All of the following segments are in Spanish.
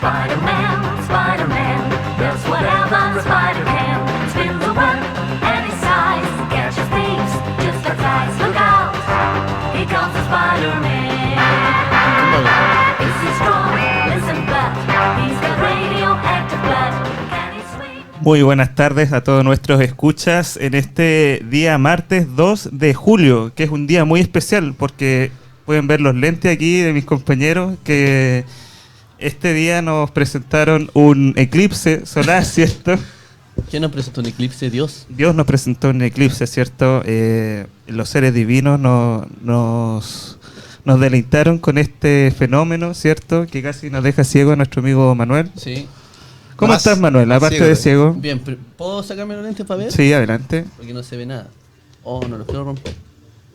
Spider-Man, Spider-Man, does whatever the spider can. Spins the web any size, catches thieves just like flies. Look out, here comes the Spider-Man. Is he strong? Listen, but he's got radioactive blood. Can he swing? Muy buenas tardes a todos nuestros escuchas en este día martes 2 de julio, que es un día muy especial porque pueden ver los lentes aquí de mis compañeros que este día nos presentaron un eclipse solar, ¿cierto? ¿Quién nos presentó un eclipse? Dios. Dios nos presentó un eclipse, ¿cierto? Los seres divinos nos deleitaron con este fenómeno, ¿cierto? Que casi nos deja ciego a nuestro amigo Manuel. Sí. ¿Cómo estás, Manuel? Aparte de ciego. Bien, ¿puedo sacarme los lentes para ver? Sí, adelante. Porque no se ve nada. Oh, no los quiero romper.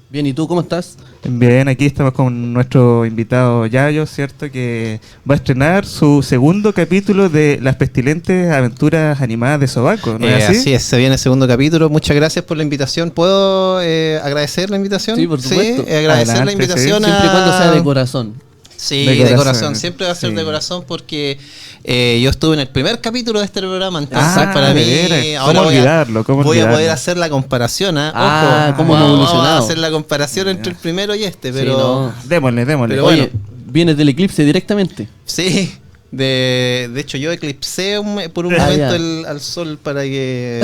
Bien, ¿y tú cómo estás? Bien, aquí estamos con nuestro invitado Yayo, ¿cierto? Que va a estrenar su segundo capítulo de Las pestilentes aventuras animadas de Sobaco, ¿no es así? Así es, se viene el segundo capítulo. Muchas gracias por la invitación. ¿Puedo agradecer la invitación? Sí, por supuesto. Sí, agradecer Adelante, la invitación sí. Siempre y cuando sea de corazón. Sí, De de corazón. corazón. Siempre va a ser Sí. de corazón porque yo estuve en el primer capítulo de este programa. Entonces, Ah, para mí, de veras. ahora ¿Cómo olvidarlo? ¿Cómo voy a olvidarlo? poder hacer la comparación. Ah, Ojo, cómo hemos vamos a evolucionado. hacer la comparación entre el primero y este. Pero Sí, no. Démosle. Pero Oye, bueno. vienes del eclipse directamente. sí. De hecho, yo eclipsé por un Ah, momento ya. al sol para que.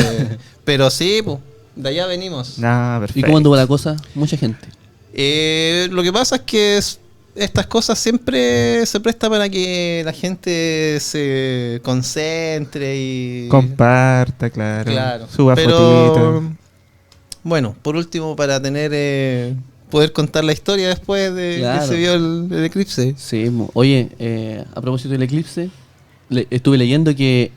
Pero sí, pues, de allá venimos. Ah, perfecto. ¿Y cómo anduvo la cosa? Mucha gente. Lo que pasa es que estas cosas siempre se presta para que la gente se concentre y Comparta, claro. claro. Suba fotitos. Bueno, por último, para tener poder contar la historia después de Claro. que se vio el eclipse. Sí, oye, a propósito del eclipse, estuve leyendo que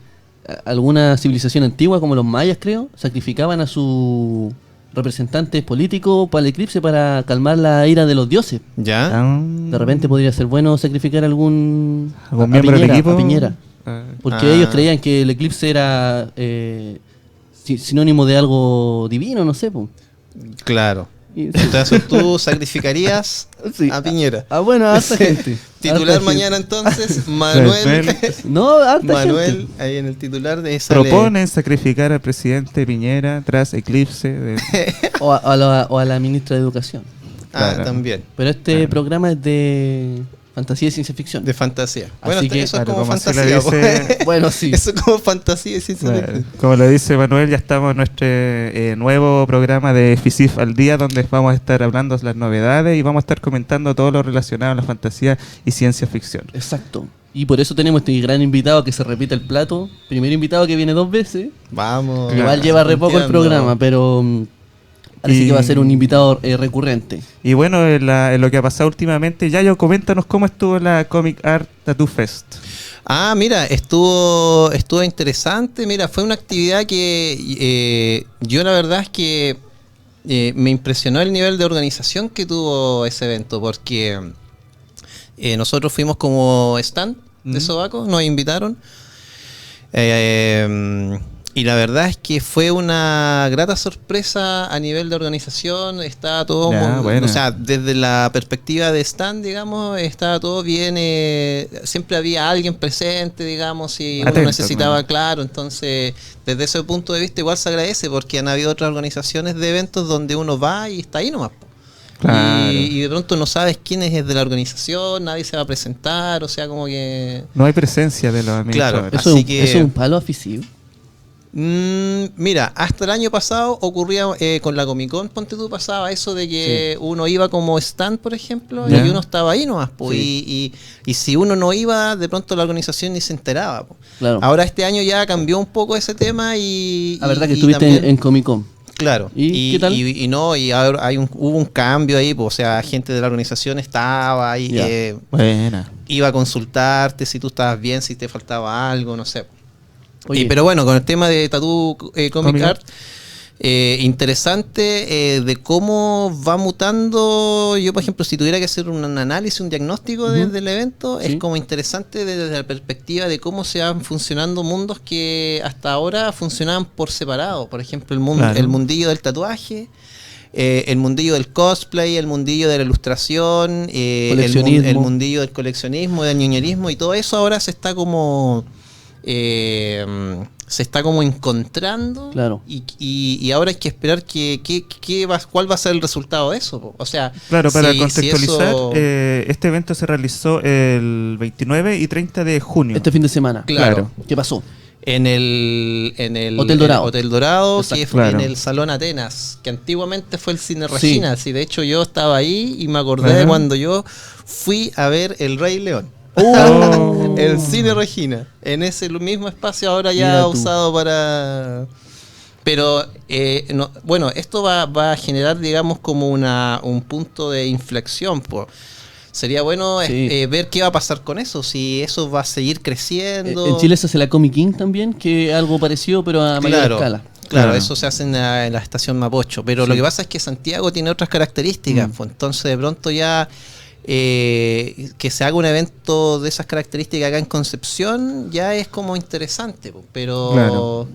alguna civilización antigua, como los mayas creo, sacrificaban a sus representantes políticos para el eclipse para calmar la ira de los dioses. ¿Ya? Ah, De repente podría ser bueno sacrificar algún ¿algún miembro del Piñera, equipo? a Piñera. Ah, Porque ellos creían que el eclipse era sinónimo de algo divino, no sé. Po. Claro. Y- Entonces tú sacrificarías Sí. a Piñera. Ah, bueno, harta gente. Titular Harta gente. mañana entonces, Manuel. No, harta Manuel, gente. ahí en el titular de sale- Proponen sacrificar al presidente Piñera tras eclipse. O a la ministra de Educación. Ah, Claro. también. Pero este programa es de fantasía y ciencia ficción. De fantasía. Bueno, Así que, eso es claro, como como así lo fantasía. dice- pues. Bueno, sí. Eso es como fantasía y ciencia Claro. ficción. Como lo dice Manuel, ya estamos en nuestro nuevo programa de FISIF al día, donde vamos a estar hablando las novedades y vamos a estar comentando todo lo relacionado a la fantasía y ciencia ficción. Exacto. Y por eso tenemos este gran invitado que se repite el plato. Primer invitado que viene 2 veces. Vamos. Igual lleva re poco el Entiendo. programa, pero parece Y- que va a ser un invitado recurrente. Y bueno, en lo que ha pasado últimamente, Yayo, coméntanos cómo estuvo la Comic Art Tattoo Fest. Ah, mira, estuvo interesante. Mira, fue una actividad que yo la verdad es que me impresionó el nivel de organización que tuvo ese evento, porque nosotros fuimos como stand de Sobaco, nos invitaron. Y la verdad es que fue una grata sorpresa a nivel de organización. Estaba todo, Ya, bueno. o sea, desde la perspectiva de stand, digamos, estaba todo bien. Siempre había alguien presente, digamos, si uno Atento, necesitaba, claro. claro. Entonces, desde ese punto de vista, igual se agradece porque han habido otras organizaciones de eventos donde uno va y está ahí nomás. Po. Claro. Y de pronto no sabes quién es de la organización, nadie se va a presentar, o sea, como que... No hay presencia de los amigos. Claro. Eso, Así que- eso es un palo aficivo. Mira, hasta el año pasado ocurría con la Comic Con, ponte tú, pasaba eso de que uno iba como stand, por ejemplo, Ya. y uno estaba ahí nomás, po, Sí. y si uno no iba, de pronto la organización ni se enteraba. Po. Claro. Ahora este año ya cambió un poco ese tema y... La verdad que y estuviste también- en Comic Con. Claro. ¿Y qué tal? Y no, y ahora hubo un cambio ahí, po, o sea, gente de la organización estaba ahí, Ya. Buena. iba a consultarte si tú estabas bien, si te faltaba algo, no sé. Oye. Pero bueno, con el tema de Tattoo Comic Comic Art, interesante de cómo va mutando. Yo, por ejemplo, si tuviera que hacer un análisis, un diagnóstico del evento, Sí. es como interesante desde la perspectiva de cómo se van funcionando mundos que hasta ahora funcionaban por separado. Por ejemplo, Claro. el mundillo del tatuaje. el mundillo del cosplay, el mundillo de la ilustración, Coleccionismo. el mundillo del coleccionismo, del ñoñerismo y todo eso ahora se está como encontrando. Claro. Y ahora hay que esperar cuál va a ser el resultado de eso, po. O sea, Claro, para si contextualizar, eso- este evento se realizó el 29 y 30 de junio. Este fin de semana. Claro. ¿Qué pasó? en el Hotel Dorado. Hotel Dorado, Exacto. que fue Claro. en el Salón Atenas, que antiguamente fue el Cine Sí. Regina. Sí, de hecho yo estaba ahí y me acordé de Ajá. cuando yo fui a ver El Rey León. Oh. El Cine Regina. En ese mismo espacio ahora Mira ya tú. usado para... Pero, bueno, esto va a generar, digamos, como un punto de inflexión, po. Sería bueno Sí. ver qué va a pasar con eso, si eso va a seguir creciendo. En Chile se hace la Comic King también, que es algo parecido, pero a mayor escala. Claro, Claro. eso se hace en la estación Mapocho, pero Sí. lo que pasa es que Santiago tiene otras características, pues, entonces de pronto ya que se haga un evento de esas características acá en Concepción ya es como interesante, pues, pero Claro.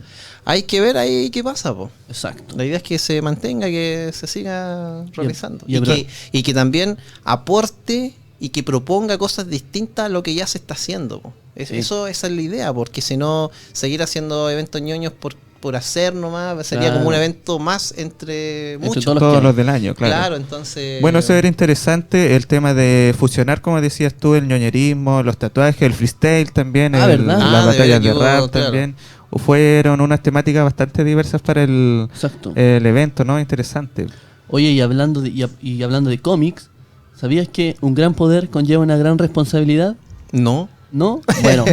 hay que ver ahí qué pasa, pues. Exacto. La idea es que se mantenga, que se siga realizando. y habrá- Y que también aporte y que proponga cosas distintas a lo que ya se está haciendo, po. Sí. Esa es la idea, porque si no, seguir haciendo eventos ñoños por hacer nomás sería Claro. como un evento más entre muchos. todos Todos que los hay. del año, claro. Claro, entonces... Bueno, eso era interesante, el tema de fusionar, como decías tú, el ñoñerismo, los tatuajes, el freestyle también, Ah, ¿verdad? las Ah, de batallas de veras que rap hubo, claro. también. Fueron unas temáticas bastante diversas para el Exacto. evento, ¿no? Interesante. Oye, y hablando de cómics, ¿sabías que un gran poder conlleva una gran responsabilidad? No. ¿No? Bueno,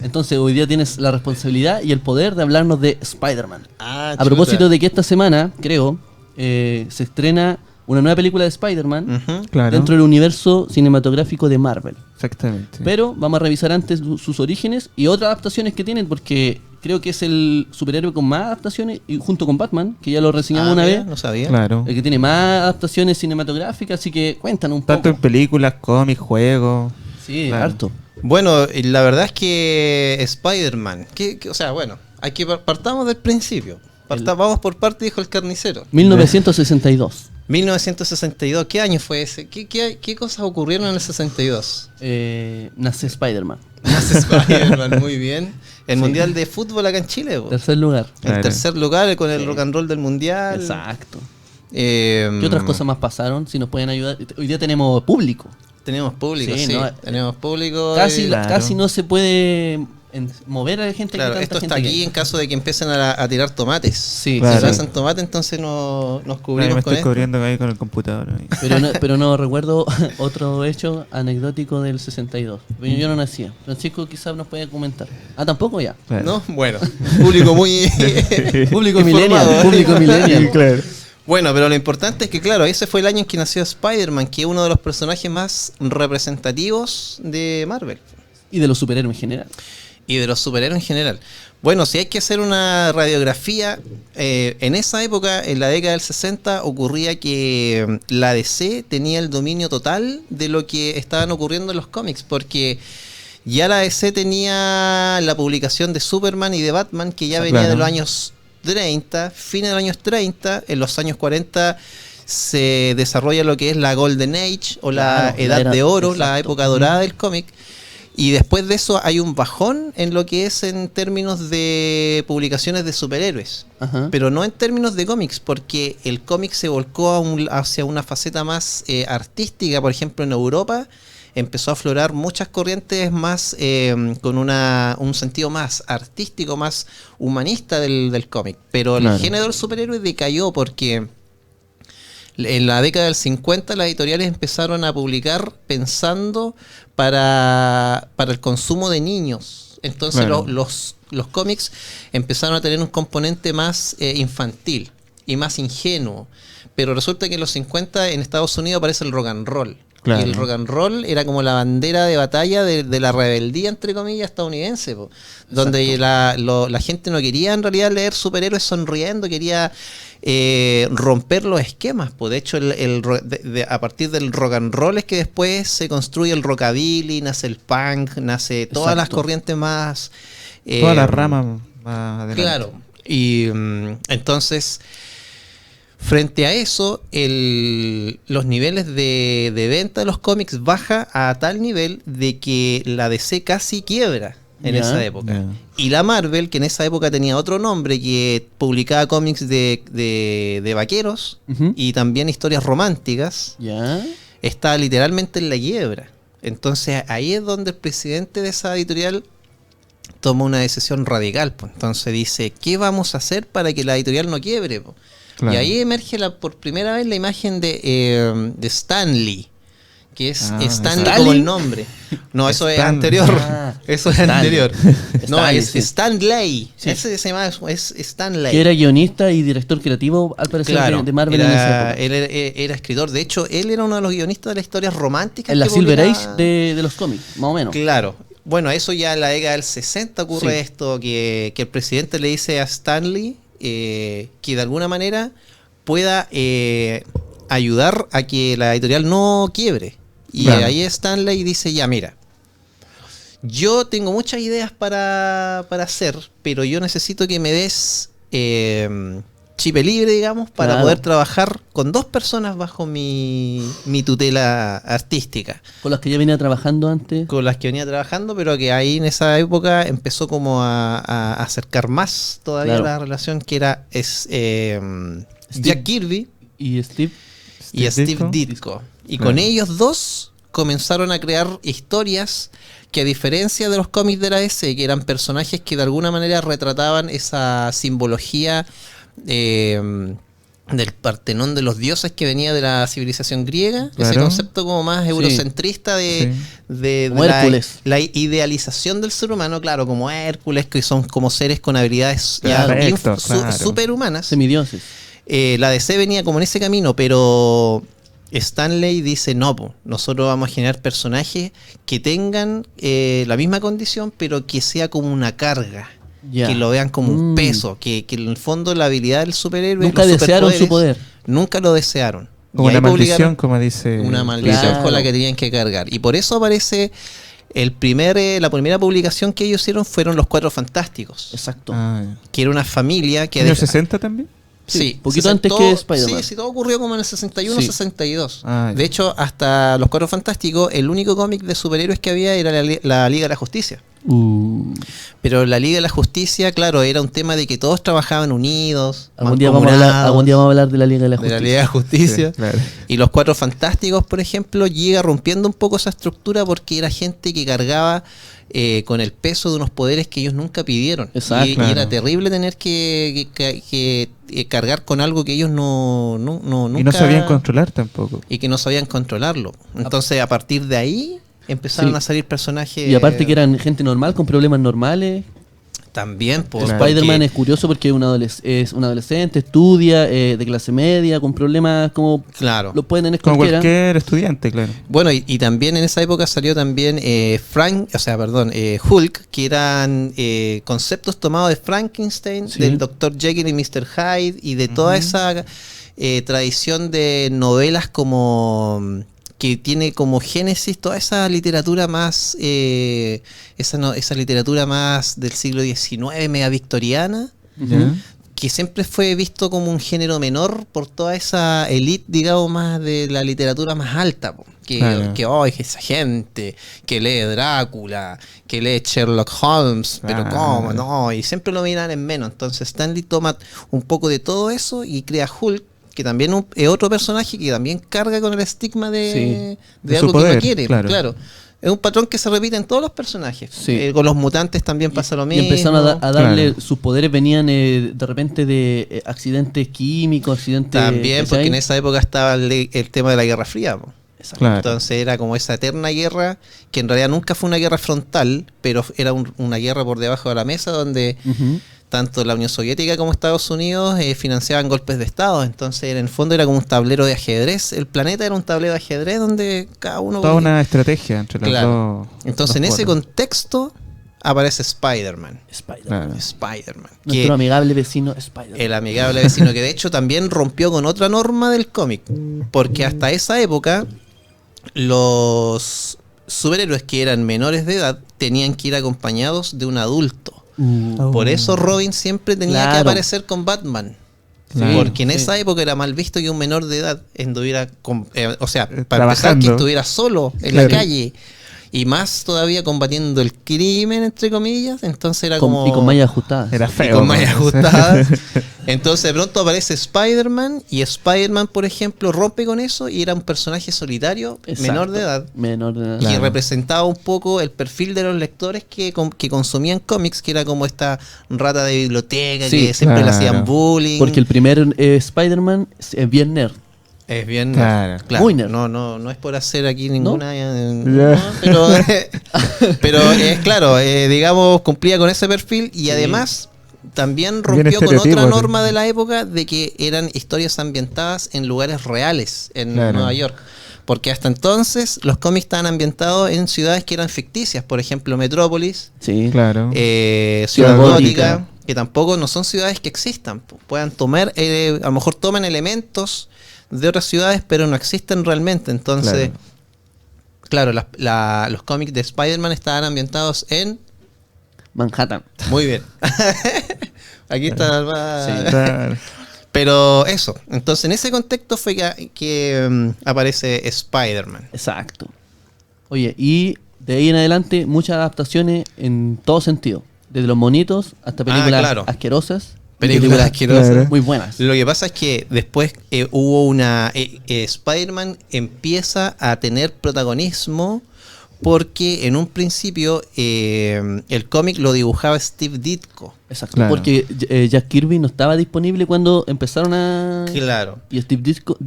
entonces hoy día tienes la responsabilidad y el poder de hablarnos de Spider-Man. A propósito de que esta semana, creo, se estrena una nueva película de Spider-Man Claro. dentro del universo cinematográfico de Marvel. Exactamente. Pero vamos a revisar antes sus orígenes y otras adaptaciones que tienen, porque creo que es el superhéroe con más adaptaciones, y junto con Batman, que ya lo reseñamos una vez, No sabía. Claro. el que tiene más adaptaciones cinematográficas, así que cuéntanos un Tanto en poco. películas, cómics, juegos. Sí, Claro. harto. Bueno, y la verdad es que Spider-Man, o sea, bueno, hay que partamos del principio. Vamos por parte, dijo el carnicero. 1962. 1962, ¿qué año fue ese? ¿Qué cosas ocurrieron en el 62? Nace Spider-Man. Nace Spider-Man, muy bien. El Sí. Mundial de Fútbol acá en Chile, po. Tercer lugar. El Claro. tercer lugar con el Sí. rock and roll del Mundial. Exacto. ¿Qué ¿Qué otras cosas más pasaron? Si nos pueden ayudar. Hoy día tenemos público. Tenemos público, Sí, sí. no, Tenemos público. Casi, Claro. casi no se puede mover a la gente. Claro, que tanta esto gente está que aquí hay. en caso de que empiecen a tirar tomates. Sí, Claro. Si sí. lanzan tomate, entonces nos Claro, cubrimos me con estoy esto. cubriendo ahí con el computador. ahí. Pero no recuerdo otro hecho anecdótico del 62. Yo no nacía. Francisco quizás nos puede comentar. Ah, tampoco ya. Claro. ¿No? Bueno, público muy... Público informado. millennial. Público millennial. Claro. Bueno, pero lo importante es que, claro, ese fue el año en que nació Spider-Man, que es uno de los personajes más representativos de Marvel Y de los superhéroes en general. y de los superhéroes en general. Bueno, si hay que hacer una radiografía, en esa época, en la década del 60, ocurría que la DC tenía el dominio total de lo que estaban ocurriendo en los cómics, porque ya la DC tenía la publicación de Superman y de Batman, que ya venía Claro. de los años 30, fines de los años 30, en los años 40 se desarrolla lo que es la Golden Age o la Claro, la Edad era- de Oro, la exacto. época dorada del cómic. Y después de eso hay un bajón en lo que es en términos de publicaciones de superhéroes. Ajá. Pero no en términos de cómics, porque el cómic se volcó hacia una faceta más artística. Por ejemplo, en Europa empezó a aflorar muchas corrientes más con un sentido más artístico, más humanista del cómic. Pero Claro. el género del superhéroe decayó porque en la década del 50 las editoriales empezaron a publicar pensando para el consumo de niños. Entonces Claro. los cómics empezaron a tener un componente más infantil y más ingenuo. Pero resulta que en los 50 en Estados Unidos aparece el rock and roll. Claro. Y el rock and roll era como la bandera de batalla de la rebeldía, entre comillas, estadounidense, po. Donde la gente no quería en realidad leer superhéroes sonriendo, quería romper los esquemas. Pues de hecho, a partir del rock and roll es que después se construye el rockabilly, nace el punk, nace todas las Exacto. corrientes más... Todas las ramas más adelante. Claro. Y entonces... Frente a eso, los niveles de venta de los cómics baja a tal nivel de que la DC casi quiebra en Ya. esa época. Ya. Y la Marvel, que en esa época tenía otro nombre, que publicaba cómics de vaqueros Ujú. y también historias románticas, Ya. está literalmente en la quiebra. Entonces ahí es donde el presidente de esa editorial toma una decisión radical, pues. Entonces dice, ¿qué vamos a hacer para que la editorial no quiebre, po? Claro. Y ahí emerge por primera vez la imagen de Stan Lee, que es Ah, Stan Lee ¿Stan como Lee? el nombre. No, eso es Stan- anterior. Ah, Eso es Stan anterior. Lee. No, Stan Lee, es sí. Stan Lee. Sí. Ese se llama, es Stan Lee. Que era guionista y director creativo, al parecer, Claro, de Marvel en esa era, época. él era escritor. De hecho, él era uno de los guionistas de las historias románticas. En la que Silver publicaba- Age de los cómics, más o menos. Claro. Bueno, eso ya en la década del 60 ocurre Sí. esto, que el presidente le dice a Stanley que de alguna manera pueda ayudar a que la editorial no quiebre. Y Claro. ahí Stanley dice, ya mira, yo tengo muchas ideas para hacer, pero yo necesito que me des chip libre, digamos, para Claro. poder trabajar con 2 personas bajo mi tutela artística, Con las que ya venía trabajando antes. con las que venía trabajando, pero que ahí en esa época empezó como a acercar más todavía Claro. la relación, que era Jack Kirby Y Steve. y Steve Steve Ditko. Ditko. Y Claro. con ellos dos comenzaron a crear historias que, a diferencia de los cómics de la DC, que eran personajes que de alguna manera retrataban esa simbología del Partenón de los dioses que venía de la civilización griega, ese Claro. concepto como más eurocentrista de, Sí. de Como Hércules. la idealización del ser humano, claro, como Hércules, que son como seres con habilidades ya Perfecto, bien claro. superhumanas. Semidioses. La DC venía como en ese camino, pero Stanley dice, no, po, nosotros vamos a generar personajes que tengan la misma condición, pero que sea como una carga, Ya. que lo vean como un Mm. peso, que en el fondo la habilidad del superhéroe... Nunca los desearon su superpoderes, poder. Nunca lo desearon. Como Y ahí una maldición, publicaron como dice. una maldición Claro. con la que tenían que cargar. Y por eso aparece la primera publicación que ellos hicieron fueron Los Cuatro Fantásticos, Exacto. Ah, ya. que era una familia que... ¿Años 60 también? Sí, poquito antes que Spider-Man. Sí, todo ocurrió como en el 61, Sí. 62. Ah, ya. De hecho, hasta Los Cuatro Fantásticos, el único cómic de superhéroes que había era la Liga de la Justicia. Pero la Liga de la Justicia, claro, era un tema de que todos trabajaban unidos, Algún día vamos a hablar de la Liga de la de la Justicia. Liga de la Justicia. Sí, claro. Y Los Cuatro Fantásticos, por ejemplo, llega rompiendo un poco esa estructura porque era gente que cargaba con el peso de unos poderes que ellos nunca pidieron. Exacto. Y Claro. era terrible tener que cargar con algo que ellos nunca... Y no sabían controlar tampoco. Y que no sabían controlarlo. Entonces, a partir de ahí, empezaron Sí. a salir personajes... Y aparte que eran gente normal, con problemas normales. También, pues, Claro. Spider-Man porque- es curioso porque es un adolescente, estudia, de clase media, con problemas como Claro. lo pueden tener Como cualquiera. cualquier estudiante, claro. Bueno, y también en esa época salió también Hulk, que eran conceptos tomados de Frankenstein, Sí. del Dr. Jekyll y Mr. Hyde, y de toda esa tradición de novelas como que tiene como génesis toda esa literatura más esa literatura más del siglo XIX, media victoriana, ¿Ya? que siempre fue visto como un género menor por toda esa elite, digamos, más de la literatura más alta, po. Claro. Que hoy esa gente que lee Drácula, que lee Sherlock Holmes, pero Claro. cómo, no, y siempre lo miran en menos. Entonces Stanley toma un poco de todo eso y crea Hulk, que también es otro personaje que también carga con el estigma Sí. de De algo su que poder, no quiere, claro. claro. Es un patrón que se repite en todos los personajes. Sí. Con los mutantes también pasa lo Y mismo. empezaron a darle, Claro. sus poderes venían de repente de accidentes químicos, accidentes... También, ¿cachai? porque en esa época estaba el tema de la Guerra Fría, po. Claro. Entonces era como esa eterna guerra, que en realidad nunca fue una guerra frontal, pero era una guerra por debajo de la mesa donde Ujú. tanto la Unión Soviética como Estados Unidos financiaban golpes de Estado. Entonces en el fondo era como un tablero de ajedrez. El planeta era un tablero de ajedrez donde cada uno... Toda una estrategia entre los Claro. dos. Entonces en dos ese polos. contexto aparece Spider-Man. Spider-Man. Claro. Spider-Man. Nuestro amigable vecino Spider-Man. El amigable vecino, que de hecho también rompió con otra norma del cómic, porque hasta esa época los superhéroes que eran menores de edad tenían que ir acompañados de un adulto. Por eso Robin siempre tenía que Claro. aparecer con Batman, Porque en sí. esa época era mal visto que un menor de edad anduviera, o sea, para empezar, Trabajando. que estuviera solo en Claro. la calle. Y más todavía combatiendo el crimen, entre comillas. Entonces era como... Y con mallas ajustadas. Era y feo. con mallas pues. ajustadas. Entonces de pronto aparece Spider-Man y Spider-Man, por ejemplo, rompe con eso y era un personaje solitario, Exacto. menor de edad, Menor de edad. que Claro. representaba un poco el perfil de los lectores que consumían cómics, que era como esta rata de biblioteca Sí, que siempre le claro. hacían bullying. Porque el primer Spider-Man es bien nerd. Es bien Claro. Muy nerd. No es por hacer aquí ninguna Ya. no, pero es claro, digamos, cumplía con ese perfil y además también rompió con estereotipo, otra sí. norma de la época de que eran historias ambientadas en lugares reales en Claro. Nueva York. Porque hasta entonces los cómics estaban ambientados en ciudades que eran ficticias, por ejemplo Metrópolis, Sí. Claro. Ciudad Ciudad Gótica, Gótica. que tampoco no son ciudades que existan. Puedan tomar, a lo mejor toman elementos de otras ciudades, pero no existen realmente. Entonces, claro, los cómics de Spider-Man estaban ambientados en... Manhattan. Muy bien. Aquí está el Claro. Pero eso, entonces en ese contexto fue que aparece Spider-Man. Exacto. Oye, y de ahí en adelante muchas adaptaciones en todo sentido. Desde los monitos hasta películas claro. asquerosas. y Películas asquerosas. Claro. muy buenas. Lo que pasa es que después hubo una... Spider-Man empieza a tener protagonismo porque en un principio el cómic lo dibujaba Steve Ditko. Exacto. Claro. Porque Jack Kirby no estaba disponible cuando empezaron a... Claro. Y Steve Ditko,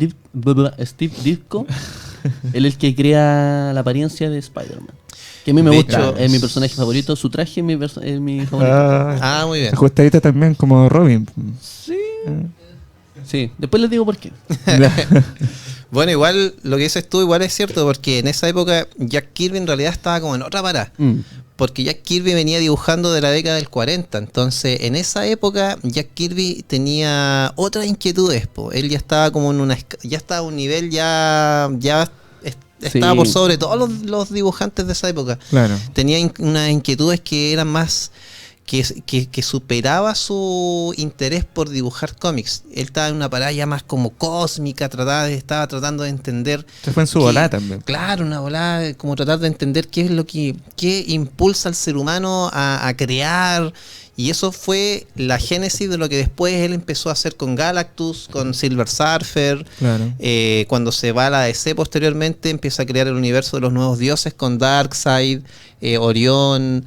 Steve Ditko él es el que crea la apariencia de Spider-Man. Que a mí me De gusta, hecho, es mi personaje favorito. Su traje es mi favorito. Ah, Muy bien. ajustadita también como Robin. Sí, después les digo por qué. Bueno, igual lo que dices tú igual es cierto, porque en esa época Jack Kirby en realidad estaba como en otra parada. Mm. Porque Jack Kirby venía dibujando de la década del 40. Entonces, en esa época, Jack Kirby tenía otras inquietudes. Él ya estaba como en ya estaba a un nivel, ya estaba Sí. por sobre todos los dibujantes de esa época. Claro. Tenía unas inquietudes que eran más... Que superaba su interés por dibujar cómics. Él estaba en una parada ya más como cósmica, estaba tratando de entender... Se fue en su que- volada también. Claro, una volada, como tratar de entender qué es lo que impulsa al ser humano a crear. Y eso fue la génesis de lo que después él empezó a hacer con Galactus, con Silver Surfer. Claro. Cuando se va a la DC posteriormente, empieza a crear el universo de los nuevos dioses con Darkseid, Orión,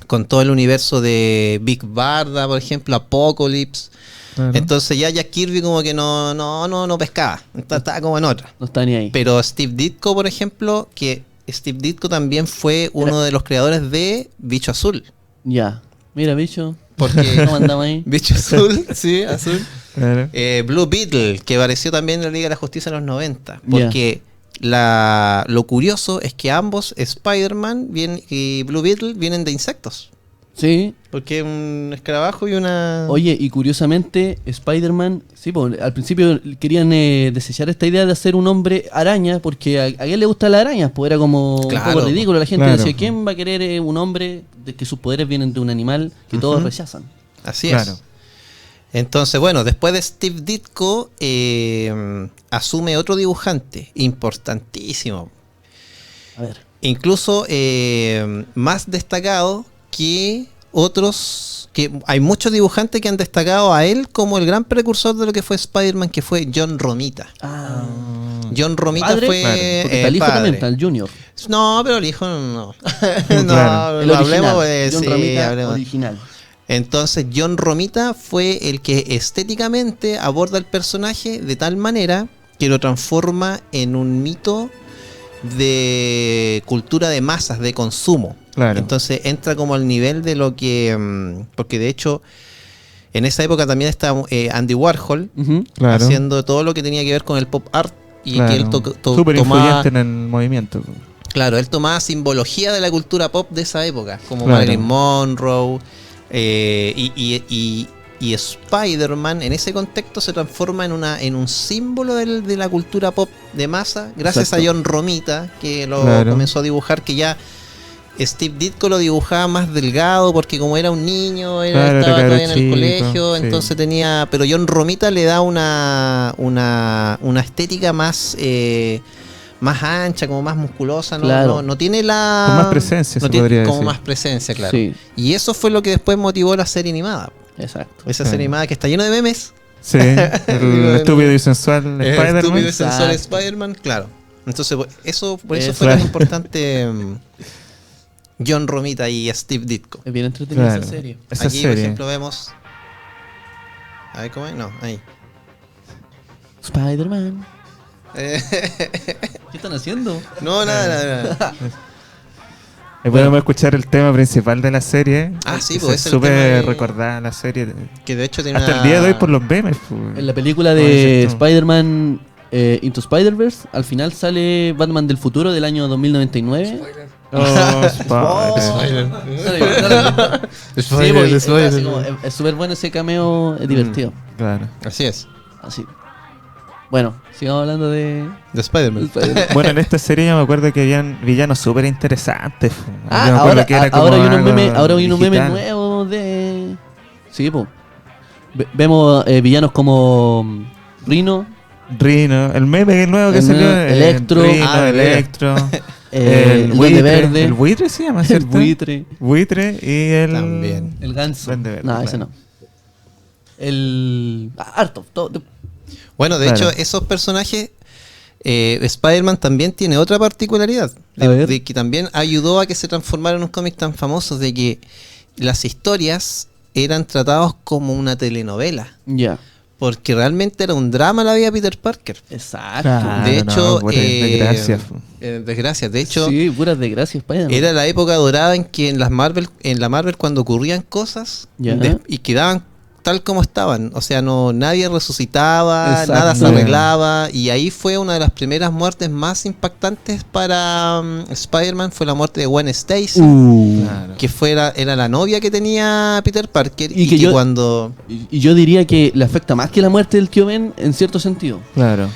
con todo el universo de Big Barda, por ejemplo, Apocalypse. Claro. Entonces ya Jack Kirby como que no pescaba, estaba como en otra. No está ni ahí. Pero Steve Ditko, por ejemplo, que Steve Ditko también fue uno de los creadores de Bicho Azul. Ya. Mira, bicho. Porque ¿Cómo andamos ahí? Bicho Azul, sí, azul. Claro. Blue Beetle, que apareció también en la Liga de la Justicia en los 90. Porque lo curioso es que ambos, Spider-Man y Blue Beetle, vienen de insectos. Sí. Porque un escarabajo y una... Oye, y curiosamente, Spider-Man, sí, pues, al principio querían desechar esta idea de hacer un hombre araña, porque a él le gustan las arañas, pues era como Claro, un poco ridículo. La gente claro. decía, ¿quién va a querer un hombre de que sus poderes vienen de un animal que todos rechazan? Así Claro. es. Entonces, bueno, después de Steve Ditko, asume otro dibujante importantísimo. A ver. Incluso más destacado que otros, que hay muchos dibujantes que han destacado a él como el gran precursor de lo que fue Spider-Man, que fue John Romita. Ah, John Romita ¿padre? fue Claro, porque está el hijo padre. también, está el Junior. No, pero el hijo no. Claro. El no original. hablemos de John sí, Romita hablemos. original. Entonces John Romita fue el que estéticamente aborda el personaje de tal manera que lo transforma en un mito de cultura de masas, de consumo. Claro. Entonces entra como al nivel de lo que... porque de hecho en esa época también estaba Andy Warhol Ujú. Claro. haciendo todo lo que tenía que ver con el pop art y Claro. que él Súper tomaba... influyente en el movimiento. Claro, él tomaba simbología de la cultura pop de esa época, como Claro. Marilyn Monroe, y Spider-Man en ese contexto se transforma en un símbolo de la cultura pop de masa, gracias Exacto. a John Romita, que lo Claro. comenzó a dibujar, que ya Steve Ditko lo dibujaba más delgado porque como era un niño, Claro, estaba era todavía en el chico, colegio, sí. entonces tenía... Pero John Romita le da una estética más... más ancha, como más musculosa, ¿no? Claro. No tiene la... Con más presencia, no se tiene podría como decir. más presencia, claro. Sí. Y eso fue lo que después motivó la serie animada. Exacto. Esa Sí. serie animada que está llena de memes. Sí, el estúpido y sensual Spider-Man. Estúpido y sensual Exacto. Spider-Man, claro. Entonces, por eso Eso. fue tan importante John Romita y Steve Ditko. Es bien entretenida Claro. esa serie. Esa Aquí, por serie. ejemplo, vemos... A ver, ¿cómo es? No, ahí. Spider-Man. ¿Qué están haciendo? No, nada. Ahí podemos escuchar el tema principal de la serie. Ah, sí, Que pues, es es el tema súper de- recordada la serie. Que de hecho tiene Hasta el día de hoy por los memes. Pues. En la película Como de dices tú. Spider-Man Into Spider-Verse, al final sale Batman del futuro del año 2099. Oh, Spider. Sí, porque es súper bueno ese cameo, es divertido. Claro. Así es. Así. Bueno, sigamos hablando de De Spider-Man. Spider-Man. Bueno, en esta serie yo me acuerdo que habían villanos súper interesantes. Yo me acuerdo ahora, que era como ahora hay unos algo memes, ahora hay unos memes digital. nuevos de. Sí, pues. Vemos villanos como Rhino, Rino, el meme nuevo que El salió. nuevo, Electro. Rino, Ah, de Electro. el Duende Verde, El buitre se llama, el ¿cierto? buitre, Buitre y el. También. el ganso. Duende Verde, No, claro. ese no. El. Harto. Bueno, de Claro. hecho, esos personajes, Spider-Man también tiene otra particularidad. A ver. De que también ayudó a que se transformaran unos cómics tan famosos, de que las historias eran tratados como una telenovela. Ya. Porque realmente era un drama la vida de Peter Parker. Exacto. Claro, De hecho, desgracia. desgracias. De hecho, Sí, puras desgracias, Spider-Man. era la época dorada en que en la Marvel cuando ocurrían cosas Ya. y quedaban tal como estaban, o sea, no nadie resucitaba, Exacto. nada se arreglaba, y ahí fue una de las primeras muertes más impactantes para Spider-Man, fue la muerte de Gwen Stacy, Claro. que era la novia que tenía Peter Parker, Y y que que yo- cuando... Y yo diría que le afecta más que la muerte del tío Ben en cierto sentido. Claro.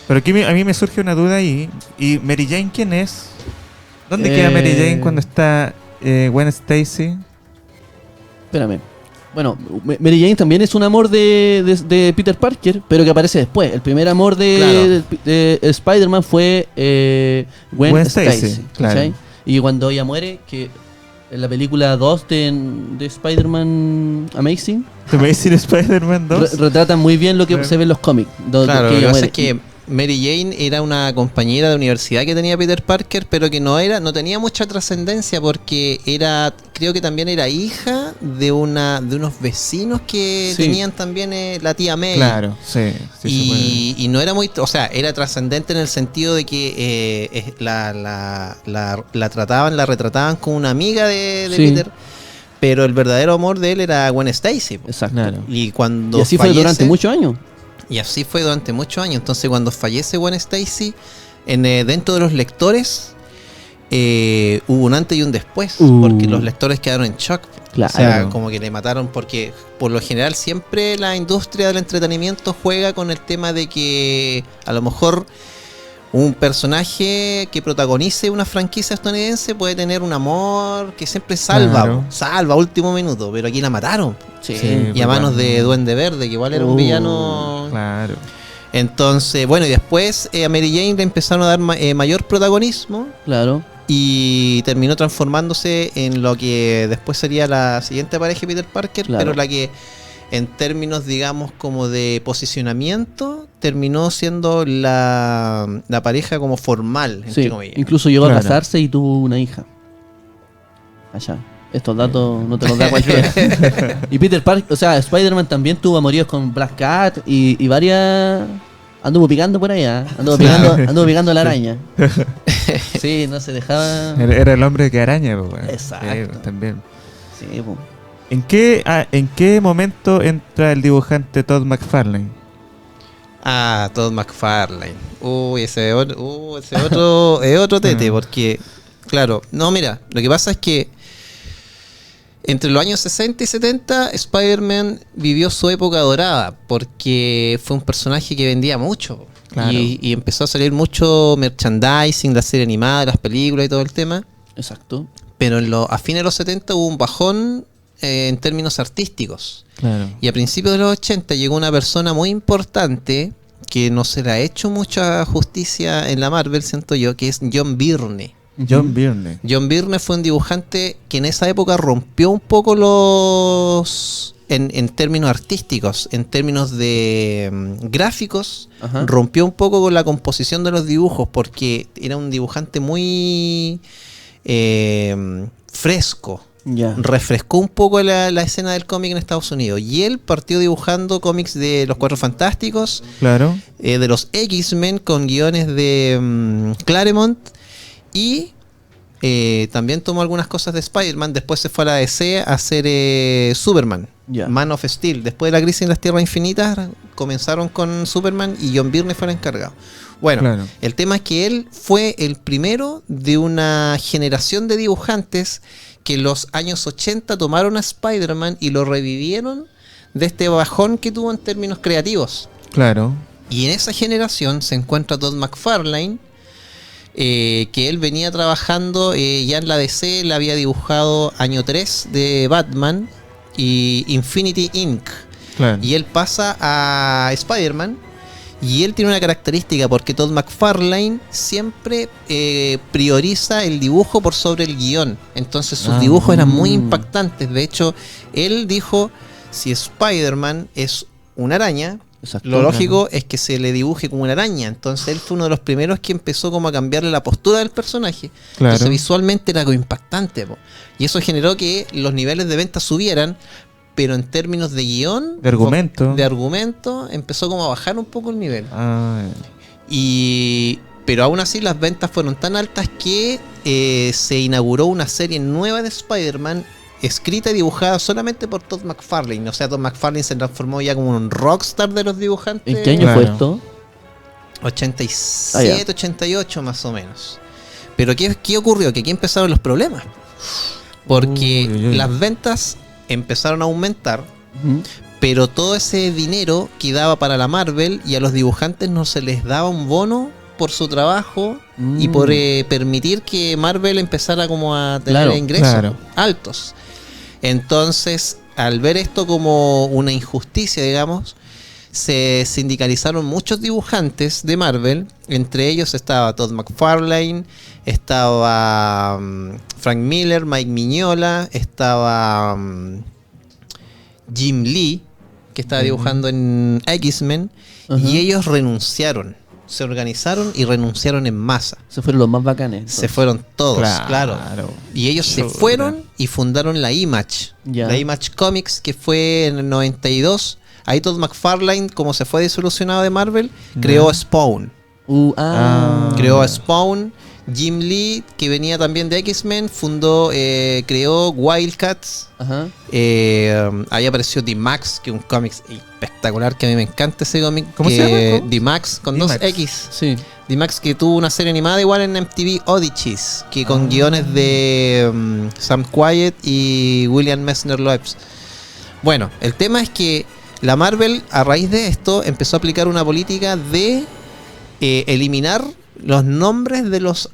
Pero aquí a mí me surge una duda ahí. ¿Y Mary Jane quién es? ¿Dónde queda Mary Jane cuando está Gwen Stacy? Espérame. Bueno, Mary Jane también es un amor de Peter Parker, pero que aparece después. El primer amor de Spider-Man fue Gwen Gwen Stacy. Stacy, claro. ¿cachai? Y cuando ella muere, que en la película 2 de Spider-Man Amazing, ¿Te me decir Spider-Man 2? retratan muy bien lo que Claro. se ve en los cómics. Claro, lo que ella pasa muere. es que Mary Jane era una compañera de universidad que tenía Peter Parker, pero que no tenía mucha trascendencia porque creo que también era hija de unos vecinos que Sí. tenían también la tía May. Claro, sí. Sí, Y no era muy, o sea, era trascendente en el sentido de que la retrataban como una amiga de Sí. Peter, pero el verdadero amor de él era Gwen Stacy. po. Exacto. Claro. Y cuando Y así fue durante muchos años. Y así fue durante muchos años. Entonces, cuando fallece Gwen Stacy, dentro de los lectores, hubo un antes y un después. Porque los lectores quedaron en shock. Claro. O sea, como que le mataron. Porque, por lo general, siempre la industria del entretenimiento juega con el tema de que a lo mejor un personaje que protagonice una franquicia estadounidense puede tener un amor que siempre Claro. salva a último minuto. Pero aquí la mataron. Sí. Sí. Y a manos bueno. de Duende Verde, que igual era un villano. Claro. Entonces, bueno, y después a Mary Jane le empezaron a dar mayor protagonismo Claro. y terminó transformándose en lo que después sería la siguiente pareja de Peter Parker, Claro. pero la que en términos, digamos, como de posicionamiento, terminó siendo la pareja como formal, entre Sí. comillas. Incluso llegó a Claro. casarse y tuvo una hija. Allá. Estos datos no te los da cualquiera. Y Peter Parker, o sea, Spider-Man también tuvo amoríos con Black Cat y varias. Anduvo picando por allá. Anduvo picando a la araña. Sí, no se dejaba. Era el hombre que araña, pues, bueno. Exacto. Sí, también. Sí, po. ¿En qué momento entra el dibujante Todd McFarlane? Ah, Todd McFarlane. Uy, ese otro es otro tete, porque, claro, no, mira, lo que pasa es que entre los años 60 y 70, Spider-Man vivió su época dorada, porque fue un personaje que vendía mucho. Claro. Y empezó a salir mucho merchandising, la serie animada, las películas y todo el tema. Exacto. pero a fines de los 70 hubo un bajón en términos artísticos. Claro. Y a principios de los 80 llegó una persona muy importante que no se le ha hecho mucha justicia en la Marvel, siento yo, que es John Byrne. John Byrne. John Byrne fue un dibujante que en esa época rompió un poco en términos artísticos, en términos de gráficos, Ajá. rompió un poco con la composición de los dibujos, porque era un dibujante muy fresco. Ya. Refrescó un poco la escena del cómic en Estados Unidos. Y él partió dibujando cómics de los Cuatro Fantásticos, Claro. de los X-Men con guiones de Claremont, y también tomó algunas cosas de Spider-Man. Después se fue a la DC a hacer Superman, Ya. Man of Steel. Después de la crisis en las Tierras Infinitas comenzaron con Superman y John Byrne fue el encargado. Bueno, Claro. el tema es que él fue el primero de una generación de dibujantes que en los años 80 tomaron a Spider-Man y lo revivieron de este bajón que tuvo en términos creativos. Claro. Y en esa generación se encuentra Todd McFarlane, que él venía trabajando ya en la DC. Él había dibujado año 3 de Batman y Infinity Inc. Claro. Y él pasa a Spider-Man. Y él tiene una característica, porque Todd McFarlane siempre prioriza el dibujo por sobre el guión. Entonces sus dibujos eran muy impactantes. De hecho, él dijo, si Spider-Man es una araña, Exacto. lo lógico es que se le dibuje como una araña. Entonces él fue uno de los primeros que empezó como a cambiarle la postura del personaje. Claro. Entonces visualmente era algo impactante, po. Y eso generó que los niveles de venta subieran, pero en términos de guión, De argumento. empezó como a bajar un poco el nivel. Ah, Pero aún así las ventas fueron tan altas que se inauguró una serie nueva de Spider-Man, escrita y dibujada solamente por Todd McFarlane. O sea, Todd McFarlane se transformó ya como un rockstar de los dibujantes. ¿En qué año Claro. fue esto? 87, 88 más o menos. Pero ¿qué ocurrió? Que aquí empezaron los problemas. Porque Uy, uy, uy. las ventas empezaron a aumentar, Ujú. pero todo ese dinero quedaba para la Marvel y a los dibujantes no se les daba un bono por su trabajo y por permitir que Marvel empezara como a tener Claro, ingresos claro. altos. Entonces, al ver esto como una injusticia, digamos, se sindicalizaron muchos dibujantes de Marvel. Entre ellos estaba Todd McFarlane, estaba Frank Miller, Mike Mignola, estaba Jim Lee, que estaba dibujando en X-Men, Ajá. y ellos renunciaron. Se organizaron y renunciaron en masa. Se fueron los más bacanes. Se entonces. fueron todos, Claro. claro. Y ellos se Chuta. fueron y fundaron la Image. Ya. La Image Comics, que fue en el 92. Ahí Todd McFarlane, como se fue disolucionado de Marvel, creó Spawn. Creó a Spawn. Jim Lee, que venía también de X-Men, creó Wildcats. Ajá. Ahí apareció D-Max, que es un cómic espectacular, que a mí me encanta ese cómic. ¿Cómo se llama? ¿Cómo? D-Max con D-Max. 2X. Sí. D-Max, que tuvo una serie animada igual en MTV Oddities, que con guiones de Sam Quiet y William Messner Loebs. Bueno, el tema es que la Marvel, a raíz de esto, empezó a aplicar una política de eliminar los nombres de los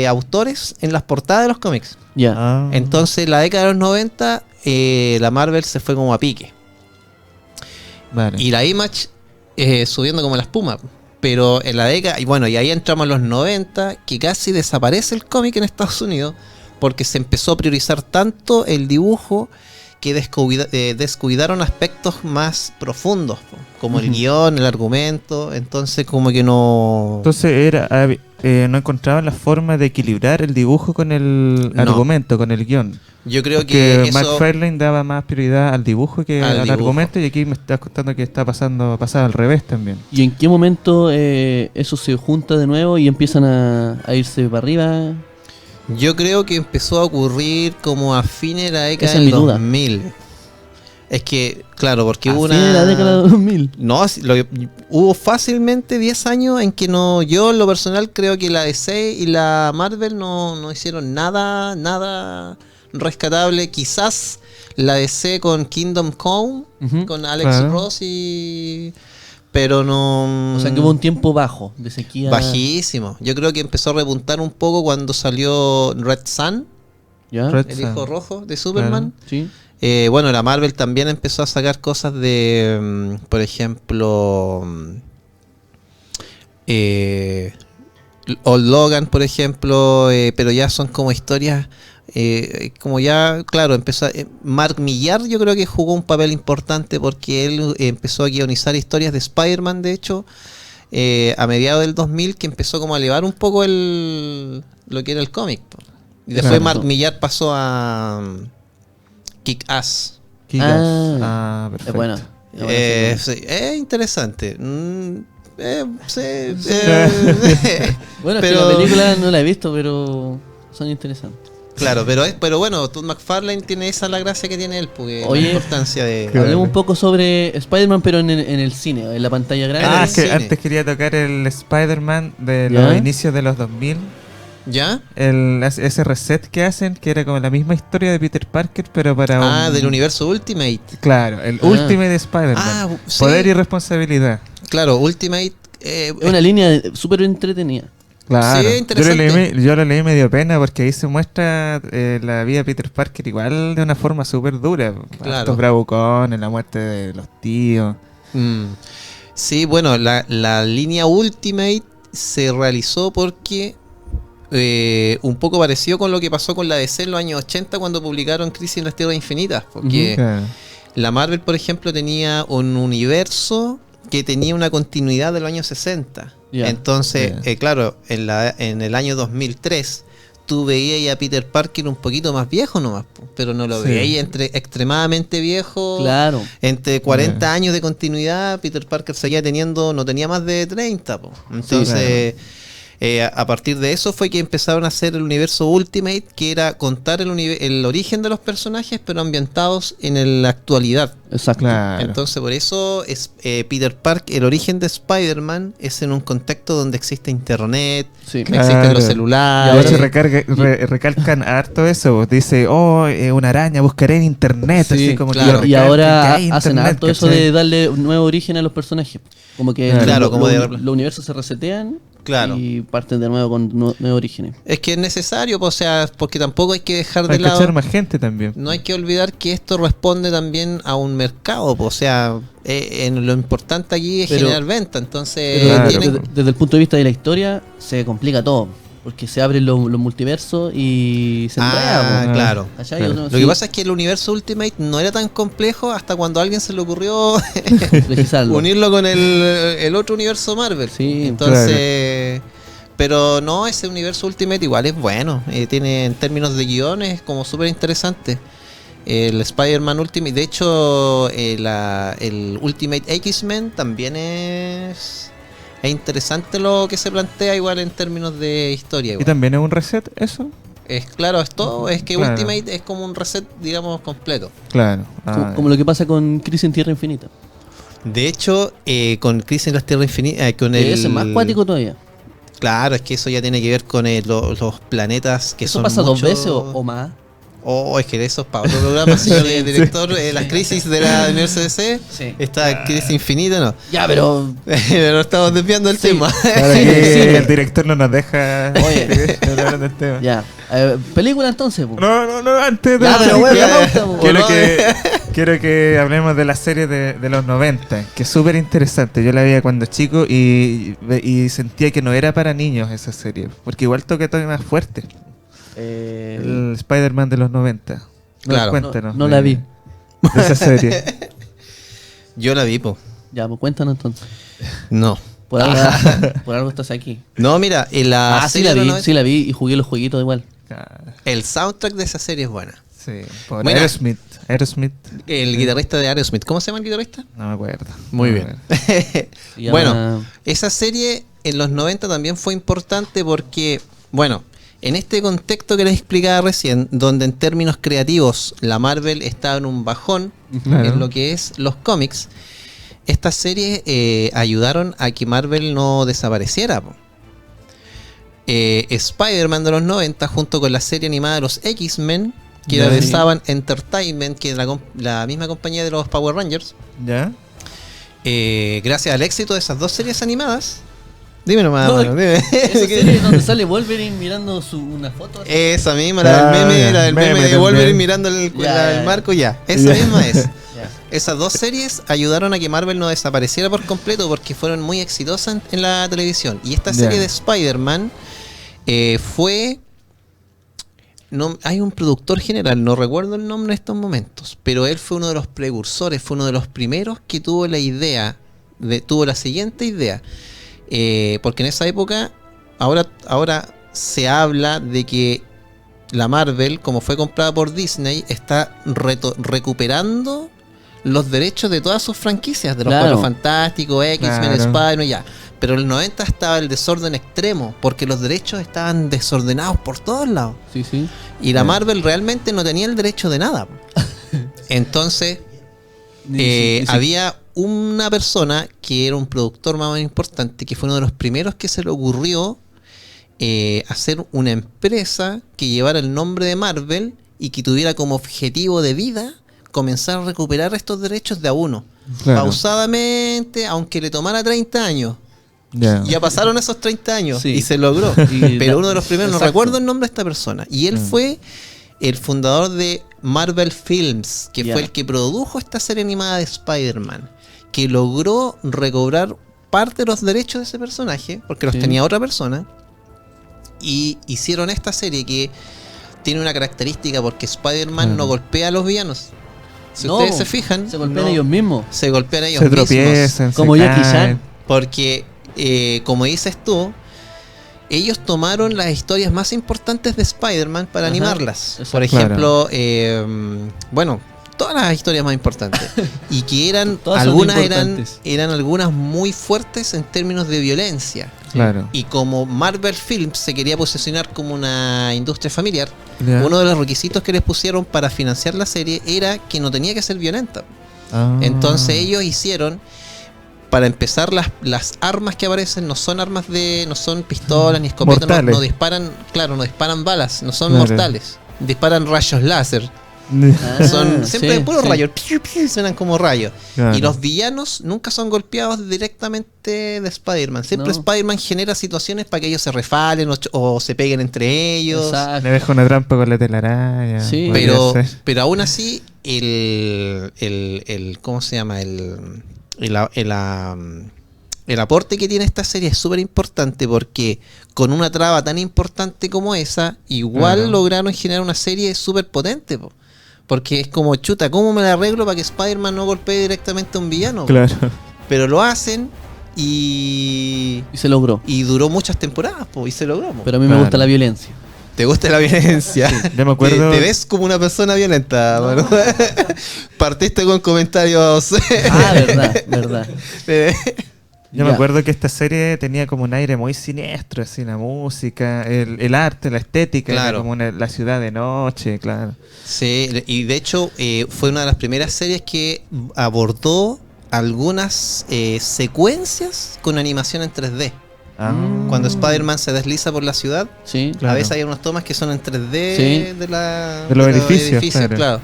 autores en las portadas de los cómics. Ya. Ah. Entonces, la década de los 90, la Marvel se fue como a pique. Vale. Y la Image subiendo como la espuma. Pero en la década, y bueno, y ahí entramos en los 90, que casi desaparece el cómic en Estados Unidos, porque se empezó a priorizar tanto el dibujo que descuidaron aspectos más profundos, po, como el guión, el argumento. Entonces como que no... Entonces no encontraban la forma de equilibrar el dibujo con el No. argumento, con el guión. Yo creo Que que eso... McFarlane daba más prioridad al dibujo que Al al dibujo. argumento, y aquí me estás contando que está pasando al revés también. ¿Y en qué momento eso se junta de nuevo y empiezan a irse para arriba? Yo creo que empezó a ocurrir como a fines de la década Esa es del mi duda. 2000. Es que, claro, porque A hubo fines una... de la década de 2000. No, hubo fácilmente 10 años en que yo en lo personal creo que la DC y la Marvel no hicieron nada rescatable. Quizás la DC con Kingdom Come, Ujú. con Alex Claro. Ross y... Pero no... O sea que hubo un tiempo bajo, de sequía. Bajísimo. Yo creo que empezó a repuntar un poco cuando salió Red Sun. ¿Ya? Red el Sun. hijo rojo de Superman. Sí. Bueno, la Marvel también empezó a sacar cosas de, por ejemplo, Old Logan, por ejemplo, pero ya son como historias, como ya, claro, empezó Mark Millar yo creo que jugó un papel importante porque él empezó a guionizar historias de Spider-Man, de hecho, a mediados del 2000, que empezó como a elevar un poco lo que era el cómic, po. Y después Claro. Mark Millar pasó a Kick-Ass. Kick-Ass. Ah, perfecto. Es bueno. Es buena serie. Sí, es interesante. Sí, Bueno, es pero- que la película no la he visto, pero son interesantes. claro, pero bueno, Todd McFarlane tiene esa la gracia que tiene él, porque Oye, la importancia de... Claro. Hablemos un poco sobre Spider-Man, pero en el cine, en la pantalla grande. en Ah, el es que cine. antes quería tocar el Spider-Man de ¿Ya? los inicios de los 2000. ¿Ya? Ese reset que hacen, que era como la misma historia de Peter Parker, pero para Del universo Ultimate. Claro, el Ah. Ultimate Spider-Man. Ah, sí. Poder y responsabilidad. Claro, Ultimate... Es una línea súper entretenida. Claro. Sí, interesante. Yo lo leí medio pena porque ahí se muestra la vida de Peter Parker igual de una forma súper dura. Claro. Hartos bravucones, la muerte de los tíos. Sí, bueno, la línea Ultimate se realizó porque un poco parecido con lo que pasó con la DC en los años 80 cuando publicaron Crisis en las Tierras Infinitas, porque Claro. la Marvel, por ejemplo, tenía un universo que tenía una continuidad de los años 60. Ya. Entonces, Ya. claro, en el año 2003 tú veías a Peter Parker un poquito más viejo nomás, po, pero no lo Sí. veías extremadamente viejo. Claro. Entre 40 Ya. años de continuidad, Peter Parker seguía teniendo, no tenía más de 30. Po. Entonces, a partir de eso fue que empezaron a hacer el universo Ultimate, que era contar el origen de los personajes, pero ambientados en la actualidad. Exacto. Claro. Entonces, por eso es Peter Parker, el origen de Spider-Man es en un contexto donde existe internet, Sí. Claro. existen los De celulares. hecho, recalcan harto eso. Pues. Dice, una araña, buscaré en internet. Sí, así como claro. que Y recalcan ahora que hay hacen internet, harto eso ¿cachai? de darle un nuevo origen a los personajes. Como que Claro, como de- los universos se resetean Claro. y parten de nuevo con nuevos orígenes. Es que es necesario, pues, o sea, porque tampoco hay que dejar de Hay que lado. echar más gente también. No hay que olvidar que esto responde también a un mercado, pues, o sea, lo importante aquí es Pero- generar venta, entonces Pero Claro. desde el punto de vista de la historia se complica todo. Porque se abren los multiversos y se enreda. po. claro. ¿Cachai? Claro. Uno- Lo que sí, pasa es que el universo Ultimate no era tan complejo hasta cuando a alguien se le ocurrió complejizarlo. unirlo con el otro universo Marvel. Sí, Entonces, pero no, ese universo Ultimate igual es bueno. Tiene en términos de guiones como súper interesante. El Spider-Man Ultimate, de hecho, el Ultimate X-Men también es interesante lo que se plantea igual en términos de historia. ¿Y Igual. también es un reset eso? Es claro, es todo, es que Claro. Ultimate es como un reset, digamos, completo. Claro. Como lo que pasa con Crisis en Tierra Infinita. De hecho, con Crisis en las Tierras Infinitas, con el... Ese es más cuático todavía. Claro, es que eso ya tiene que ver con los planetas que ¿Eso son pasa dos mucho- veces o más? Oh, es que eso es para otro programa, señor director. Las crisis de la universo DC. Sí. Esta crisis infinita, no. Ya, pero... Pero estamos desviando el Sí. tema. Ahora Sí, que sí. el director no nos deja Oye. hablar del tema. Ya. Película entonces, po. No, antes de Ya, la pero bueno, película, la pauta, po. quiero que hablemos de la serie de los 90, que es súper interesante. Yo la veía cuando chico y sentía que no era para niños esa serie, porque igual toca temas fuertes. El Spider-Man de los 90. Claro. Cuéntanos. No la vi. De esa serie. Yo la vi, po. Ya, pues cuéntanos entonces. No. Por algo estás aquí. No, mira, en la Sí serie la de los vi, 90, sí la vi y jugué los jueguitos igual. el soundtrack de esa serie es buena. Sí, por Buena. Aerosmith. El guitarrista de Aerosmith, ¿cómo se llama el guitarrista? No me acuerdo. Muy No me bien. acuerdo. Se llama- Bueno, esa serie en los 90 también fue importante porque, bueno, en este contexto que les explicaba recién, donde en términos creativos la Marvel estaba en un bajón Claro. en lo que es los cómics, estas series ayudaron a que Marvel no desapareciera. Po. Spider-Man de los 90 junto con la serie animada de los X-Men, que Ya. realizaban Entertainment, que es la misma compañía de los Power Rangers, ¿Ya? gracias al éxito de esas dos series animadas, Dime nomás, No, mano, dime. Esa serie donde sale Wolverine mirando una foto. Esa misma, la del meme, la del meme de también. Wolverine mirando el Ya. marco, ya. Esa misma es. Ya. Esas dos series ayudaron a que Marvel no desapareciera por completo porque fueron muy exitosas en la televisión. Y esta serie Ya. de Spider-Man fue... No, hay un productor general, no recuerdo el nombre en estos momentos, pero él fue uno de los precursores, fue uno de los primeros que tuvo la idea, tuvo la siguiente idea. Porque en esa época, ahora se habla de que la Marvel, como fue comprada por Disney, está recuperando los derechos de todas sus franquicias, de los Claro. Cuatro Fantásticos, X-Men, Claro. Spider-Man, ya. Pero en el 90 estaba el desorden extremo, porque los derechos estaban desordenados por todos lados. Sí, sí. Y la Marvel realmente no tenía el derecho de nada. Entonces, había una persona que era un productor más o menos importante, que fue uno de los primeros que se le ocurrió hacer una empresa que llevara el nombre de Marvel y que tuviera como objetivo de vida comenzar a recuperar estos derechos de a uno. Claro. Pausadamente, aunque le tomara 30 años. Ya. Ya pasaron esos 30 años Sí. y se logró. Y Pero uno de los primeros, no exacto. recuerdo el nombre de esta persona. Y él fue el fundador de Marvel Films, que Ya. fue el que produjo esta serie animada de Spider-Man, que logró recobrar parte de los derechos de ese personaje, porque los Sí. tenía otra persona, y hicieron esta serie que tiene una característica porque Spider-Man no golpea a los villanos. Si No, ustedes se fijan, se golpean no- ellos mismos. se golpean ellos Se mismos. tropiezan. Como se Jackie caen. Chan. Porque, como dices tú, ellos tomaron las historias más importantes de Spider-Man para Ajá, animarlas. exacto. Por ejemplo, bueno, todas las historias más importantes. Y que eran, Todas son algunas importantes. eran algunas muy fuertes en términos de violencia. Claro. Y como Marvel Films se quería posicionar como una industria familiar, Ya. uno de los requisitos que les pusieron para financiar la serie era que no tenía que ser violenta. Ah. Entonces ellos hicieron, para empezar, las armas que aparecen no son no son pistolas ni escopetas, no, Mortales. no disparan, claro, no disparan balas, no son Claro. mortales, disparan rayos láser, Ah, son siempre sí, puros sí. rayos, piu, piu, suenan como rayos. Claro. Y los villanos nunca son golpeados directamente de Spider-Man, siempre No. Spider-Man genera situaciones para que ellos se refalen o se peguen entre ellos. Exacto. Le dejo una trampa con la telaraña. Sí. podría ser. Pero aún así, ¿cómo se llama? El aporte que tiene esta serie es súper importante porque con una traba tan importante como esa, igual Claro. lograron generar una serie súper potente. Porque es como, chuta, ¿cómo me la arreglo para que Spider-Man no golpee directamente a un villano? Claro. Pero lo hacen y Y se logró. duró muchas temporadas y se logró. Pero a mí me Claro. gusta la violencia. ¿Te gusta la violencia? Yo me acuerdo. ¿Te ves como una persona violenta, Manu? Partiste con comentarios. Ah, verdad, verdad. Yo me Ya. acuerdo que esta serie tenía como un aire muy siniestro, así la música, el arte, la estética, era Claro. como la ciudad de noche, claro. Sí, y de hecho fue una de las primeras series que abordó algunas secuencias con animación en 3D. Ah, Cuando Spider-Man se desliza por la ciudad, Sí. Claro. a veces hay unas tomas que son en 3D Sí. de los edificios, claro.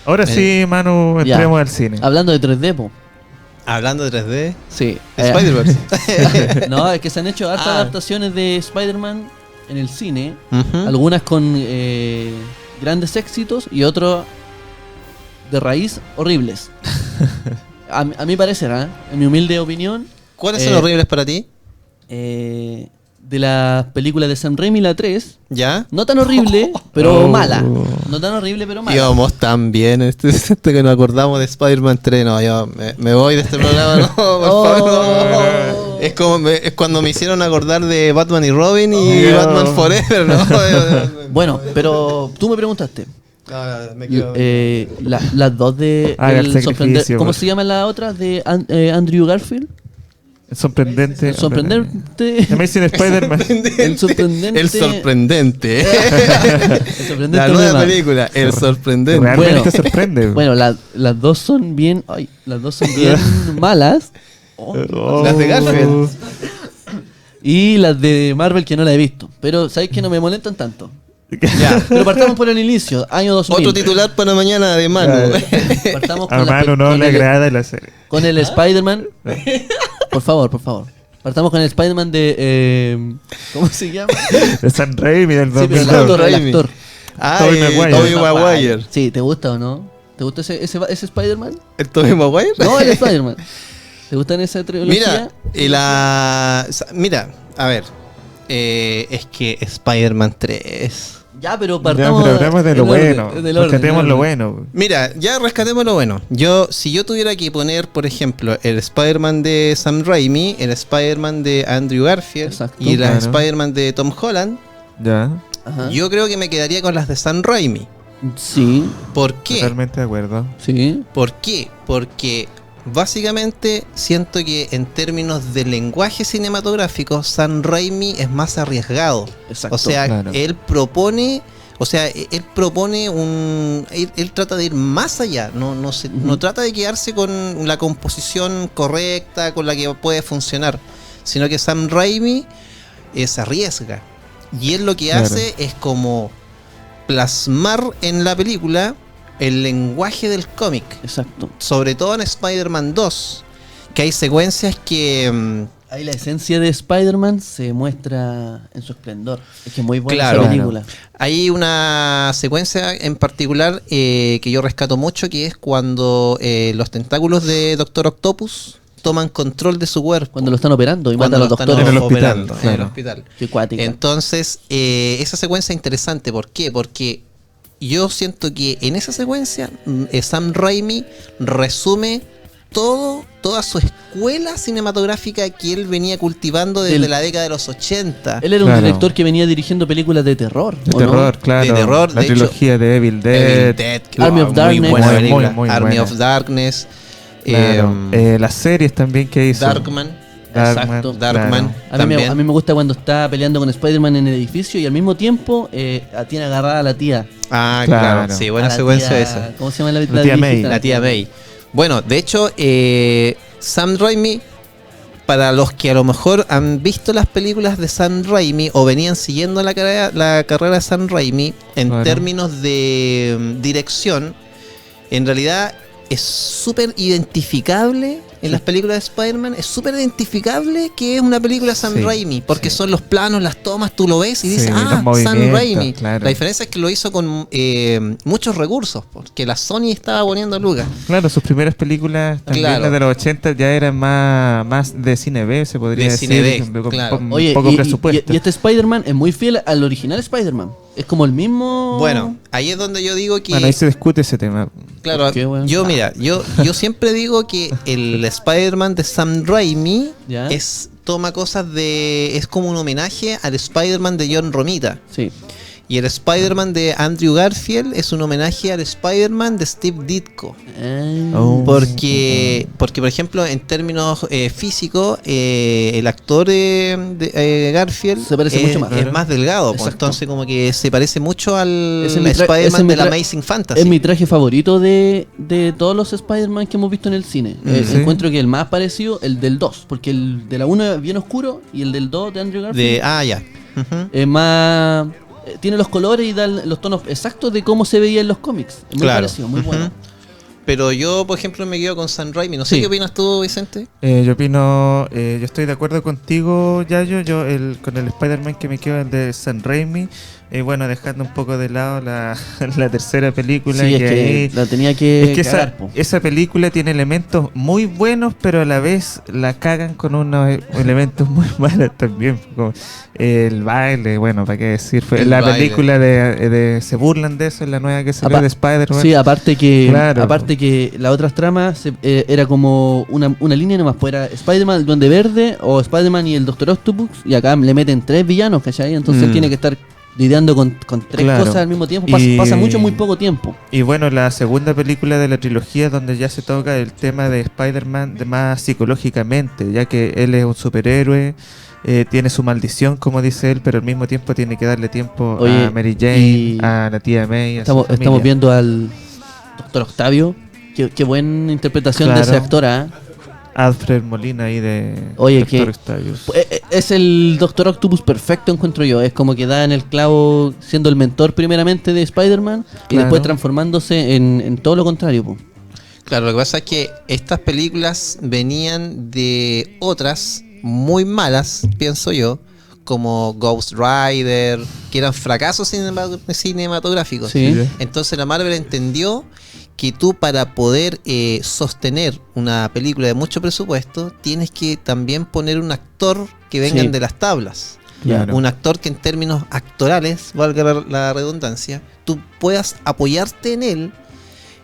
Ahora sí, Manu, Ya. entremos al cine. Hablando de 3D, po. Hablando de 3D, Sí. Spider-Verse. No, es que se han hecho hartas Ah. adaptaciones de Spider-Man en el cine. Ujú. Algunas con grandes éxitos y otros de raíz horribles. A mi parecer, en mi humilde opinión, ¿Cuáles son Eh, horribles para ti? de la película de Sam Raimi, la 3, ¿Ya? no tan horrible, pero Oh. mala. No tan horrible, pero mala. Íbamos tan bien, que nos acordamos de Spider-Man 3, no, yo me voy de este programa, no, por favor, no. Es como es cuando me hicieron acordar de Batman y Robin y Oh. Batman Forever, ¿no? Bueno, pero tú me preguntaste. Me Las dos de Haga el sacrificio, ¿cómo por se llama la otra? De Andrew Garfield. Sorprendente. El sorprendente. Amazing Spider-Man. El sorprendente. El sorprendente. El sorprendente La nueva Omega. película, El sorprendente. Realmente Bueno. sorprende. Bueno, las dos son bien. Ay, las dos son bien malas. Oh. Las de Garfield. Y las de Marvel que no la he visto. Pero sabéis que no me molestan tanto. Ya. Pero partamos por el inicio, año 2000. Otro titular para mañana de Manu. Partamos A con, Manu no le agrada la serie. con el Spider-Man. Por favor, por favor. Partamos con el Spider-Man de... ¿cómo se llama? De Sam Raimi del Sí, pero el 2002. actor, el Raimi. actor. Tobey Maguire. Tobey Maguire. Sí, ¿te gusta o no? ¿Te gusta ese Spider-Man? ¿El Tobey Maguire? No, el Spider-Man. ¿Te gustan esa trilogía? Mira, a ver. Es que Spider-Man 3. Ya, pero Ya, partamos... pero hablamos de lo el orden, bueno. del orden, Rescatemos del lo orden. bueno. Mira, ya rescatemos lo bueno. Si yo tuviera que poner, por ejemplo, el Spider-Man de Sam Raimi, el Spider-Man de Andrew Garfield Exacto. y la Claro. Spider-Man de Tom Holland, Ya, Ajá. yo creo que me quedaría con las de Sam Raimi. Sí, ¿Por qué? totalmente de acuerdo. sí. ¿Por qué? Porque básicamente siento que en términos de lenguaje cinematográfico, Sam Raimi es más arriesgado. Exacto. O sea, claro. él propone él trata de ir más allá, no trata de quedarse con la composición correcta, con la que puede funcionar, sino que Sam Raimi se arriesga. Y él lo que Claro. hace es como plasmar en la película el lenguaje del cómic. Exacto. Sobre todo en Spider-Man 2, que hay secuencias que... Ahí la esencia de Spider-Man se muestra en su esplendor. Es que es muy buena Claro. esa película. Hay una secuencia en particular que yo rescato mucho, que es cuando los tentáculos de Doctor Octopus toman control de su cuerpo. Cuando lo están operando y Cuando matan a los lo están doctores. En el hospital, operando, en claro. el hospital. Qué cuática. Entonces, esa secuencia es interesante. ¿Por qué? Porque yo siento que en esa secuencia Sam Raimi resume toda su escuela cinematográfica que él venía cultivando desde El- la década de los 80. Él era un Claro. director que venía dirigiendo películas de terror. De ¿o no? terror, claro. De terror, la de hecho, trilogía de Evil Dead. Evil Dead, que Army of muy Darkness. buena Muy, película. muy Army buena. of Darkness, Claro. Las series también que hizo. Darkman, Exacto. Darkman A mí, también. a mí me gusta cuando está peleando con Spider-Man en el edificio y al mismo tiempo tiene agarrada a la tía. Ah, Claro. claro, sí, A buena la secuencia tía- esa. ¿Cómo se llama la La tía May. viejita? La tía May. Bueno, de hecho, Sam Raimi, para los que a lo mejor han visto las películas de Sam Raimi o venían siguiendo la carrera de Sam Raimi, en Claro. términos de dirección, en realidad es súper identificable en las películas de Spider-Man, es súper identificable que es una película de Sam Sí, Raimi, porque sí. son los planos, las tomas, tú lo ves y Sí, dices, los Sam movimientos, Raimi. claro. La diferencia es que lo hizo con muchos recursos, porque la Sony estaba poniendo lucas. Claro, sus primeras películas, también Claro. las de los 80, ya eran más de cine B, se podría De decir. cine B, con claro. Oye, poco y presupuesto. este Spider-Man es muy fiel al original Spider-Man. Es como el mismo. Bueno, ahí es donde yo digo que... Bueno, ahí se discute ese tema. Claro, ¿Por qué, weón? yo siempre digo que el Spider-Man de Sam Raimi Ya. toma cosas es como un homenaje al Spider-Man de John Romita. Sí. Y el Spider-Man de Andrew Garfield es un homenaje al Spider-Man de Steve Ditko. Oh. Porque, por ejemplo, en términos físicos, el actor de Garfield Se parece mucho más. es más delgado. Pues, Exacto. entonces, como que se parece mucho al Ese es mi ese Spider-Man es mi de la tra- Amazing Fantasy. Es mi traje favorito de todos los Spider-Man que hemos visto en el cine. Sí. Encuentro que el más parecido, el del 2, porque el de la 1 es bien oscuro y el del 2 de Andrew Garfield Ya. Ujú. es más... tiene los colores y da los tonos exactos de cómo se veía en los cómics. Es muy Claro. parecido, muy bueno. Ujú. Pero yo, por ejemplo, me quedo con Sam Raimi. No sé Sí. qué opinas tú, Vicente. Yo opino, yo estoy de acuerdo contigo, Yayo. Con el Spider-Man que me quedo el de Sam Raimi. Bueno, dejando un poco de lado la tercera película. Sí, es que que ahí- la tenía que es que cagar, po. esa película tiene elementos muy buenos, pero a la vez la cagan con unos elementos muy malos también. Como el baile, bueno, para qué decir. El La baile. película se burlan de eso, en la nueva que salió Apa- de Spider-Man. Sí, aparte que Claro. las otras tramas era como una línea nomás, pues era Spider-Man, el Duende Verde o Spider-Man y el Doctor Octopus, y acá le meten 3 villanos, ¿cachai? Entonces él tiene que estar lidiando con 3 Claro. cosas al mismo tiempo. Y- Pasa mucho en muy poco tiempo. Y bueno, la segunda película de la trilogía donde ya se toca el tema de Spider-Man más psicológicamente, ya que él es un superhéroe, tiene su maldición, como dice él, pero al mismo tiempo tiene que darle tiempo Oye, a Mary Jane, y a la tía May, a su Estamos familia. viendo al Doctor Octavio. Qué buena interpretación de Claro. ese actor, ¿ah? Alfred Molina ahí de Oye, Doctor que- Octavius. Es el Doctor Octopus perfecto, encuentro yo. Es como que da en el clavo siendo el mentor primeramente de Spider-Man y Claro. después transformándose en todo lo contrario, po. Claro, lo que pasa es que estas películas venían de otras muy malas, pienso yo, como Ghost Rider, que eran fracasos cinematográficos. Sí. Entonces la Marvel entendió que tú, para poder sostener una película de mucho presupuesto, tienes que también poner un actor que vengan Sí. de las tablas. Claro. Un actor que en términos actorales, valga la redundancia, tú puedas apoyarte en él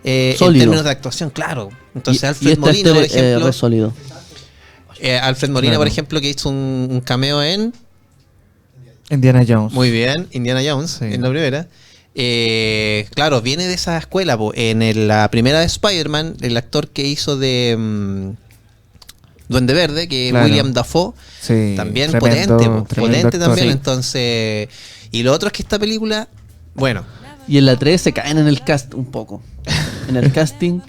en Sólido. términos de actuación, claro. Entonces Y Alfred este Molina, actor por es, ejemplo, re sólido. Alfred Molina, Claro. por ejemplo, que hizo un cameo en, Indiana Jones. muy bien, Indiana Jones, Sí. en la primera. Claro, viene de esa escuela, po. La primera de Spider-Man, el actor que hizo de Duende Verde, que es Claro. William Dafoe, Sí, también tremendo- potente, po. tremendo Potente actor. también. Sí. Entonces, y lo otro es que esta película, bueno, Y en la 3 se caen en el cast un poco. En el casting,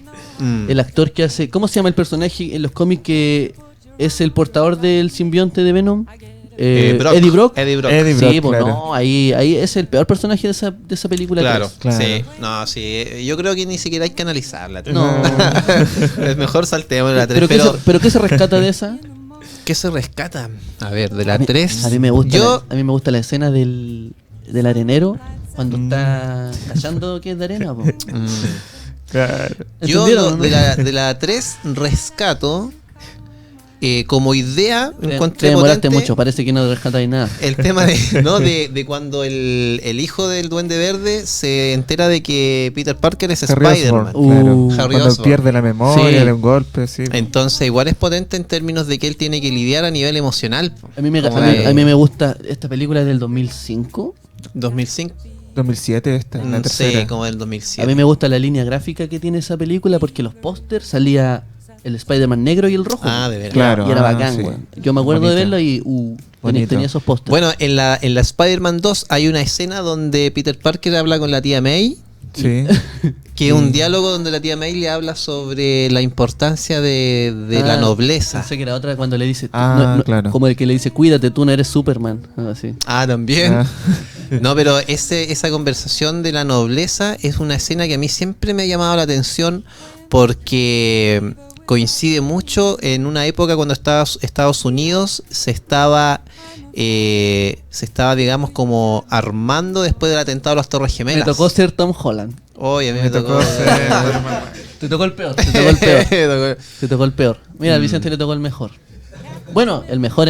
el actor que hace. ¿Cómo se llama el personaje en los cómics que es el portador del simbionte de Venom? Brock. Eddie Brock. Eddie Brock. Eddie Sí, Brock, pues claro. no, ahí es el peor personaje de esa película. Claro, 3. Claro. sí, no, sí, yo creo que ni siquiera hay que analizarla. No. Es mejor salteamos la 3, ¿Pero qué se rescata de esa? ¿qué se rescata? A ver, de la A mí- 3. A mí me gusta, Yo, a mí me gusta la escena del arenero cuando está callando que es de arena. Po. Claro. yo ¿Entendieron, no? de la 3 rescato como idea, Te encontré demoraste potente mucho, parece que no rescatáis nada. el tema de cuando el hijo del Duende Verde se entera de que Peter Parker es Harry Spider-Man. Osborn, claro. Harry Cuando Osborn. pierde la memoria Sí. de un golpe, sí. Entonces igual es potente en términos de que él tiene que lidiar a nivel emocional. Po. A mí me, Como a mí- de a mí me gusta esta película del 2005. 2005. 2007 esta, la tercera. Sí, como del 2007. A mí me gusta la línea gráfica que tiene esa película porque los pósters salía el Spider-Man negro y el rojo. Ah, de veras. Claro. Y era Ah, bacán, sí. weón. Yo me acuerdo de Bonito. verlo y Bonito. tenía esos pósters. Bueno, en la Spider-Man 2 hay una escena donde Peter Parker habla con la tía May, Sí. que es un diálogo donde la tía May le habla sobre la importancia de la Ah, nobleza. Pensé que era otra cuando le dice, Ah, claro. como el que le dice, cuídate, tú no eres Superman. Así. Ah, también. Ah. No, pero esa conversación de la nobleza es una escena que a mí siempre me ha llamado la atención porque coincide mucho en una época cuando Estados Unidos se estaba, digamos, como armando después del atentado a las Torres Me Gemelas. tocó ser Tom Holland. Oye, a mí me, Me tocó. tocó ser- Te tocó el peor, te tocó el peor. Me tocó. Te tocó el peor. Mira, al Vicente le tocó el mejor. Bueno, el mejor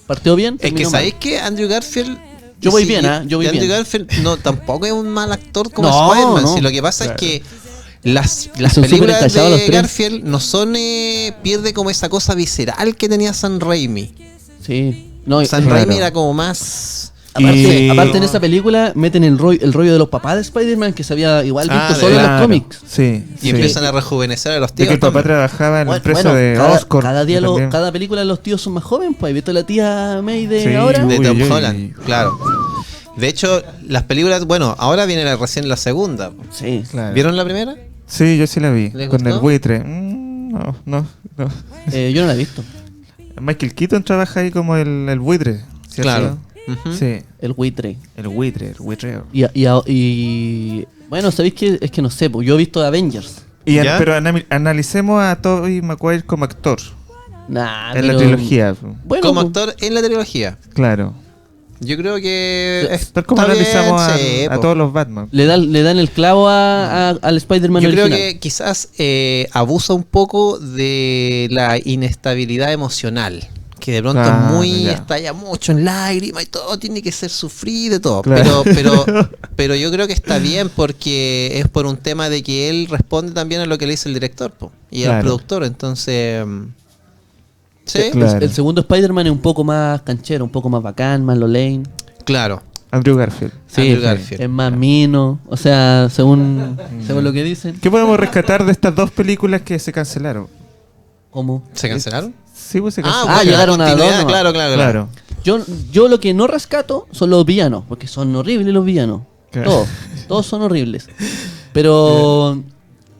partió bien. Es que terminó mal. sabéis que Andrew Garfield. Yo voy bien, ¿ah? Yo voy Andrew bien. Garfield no, tampoco es un mal actor como No, Spider-Man. no. Si lo que pasa Claro. es que las Son súper películas encallados los de tres. Garfield no son. Pierde como esa cosa visceral que tenía Sam Raimi. Sí. No, Sam Claro. Raimi era como más. aparte, Y- aparte en esa película meten el rollo de los papás de Spider-Man que se había igual visto Ah, de solo en los Claro. cómics. Sí. Y sí. empiezan a rejuvenecer a los De tíos. que el papá también. trabajaba en la Bueno, empresa de cada, Oscorp. cada día también. cada película los tíos son más jóvenes, pues. ¿Has visto la tía May de Sí. ahora? De Uy, Tom uy, uy. Holland, claro. De hecho, las películas. Bueno, ahora viene recién la segunda. Sí. Claro. ¿Vieron la primera? Sí, yo sí la vi. ¿Les Con gustó? el buitre. No. Yo no la he visto. Michael Keaton trabaja ahí como el buitre. ¿cierto? Claro. Ujú. Sí. El buitre. El buitre. Y bueno, ¿sabéis qué? Es que no sé, pues yo he visto Avengers. ¿Ya? Pero analicemos a Tobey Maguire como actor Nah, en la pero- trilogía. Bueno, Como pues, actor en la trilogía. Claro. Yo creo que. Tal como está bien, analizamos sí, a po. todos los Batman. le dan el clavo al Spider-Man Yo creo original. que quizás abusa un poco de la inestabilidad emocional. Que de pronto Claro, es muy. ya. Estalla mucho en lágrimas y todo. Tiene que ser sufrido y todo. Claro. Pero yo creo que está bien porque es por un tema de que él responde también a lo que le dice el director po, y el Claro. productor. Entonces. Sí, Claro. El segundo Spider-Man es un poco más canchero, un poco más bacán, más Lane. claro. Andrew Garfield. Sí, Andrew Garfield. es más mino. O sea, según lo que dicen. ¿Qué podemos rescatar de estas dos películas que se cancelaron? ¿Cómo? ¿Se cancelaron? Sí, pues se Ah, cancelaron. bueno, llegaron la a continuidad, dos nomás. claro, claro, claro. Claro. Yo lo que no rescato son los villanos, porque son horribles los villanos. Claro. Todos son horribles. Pero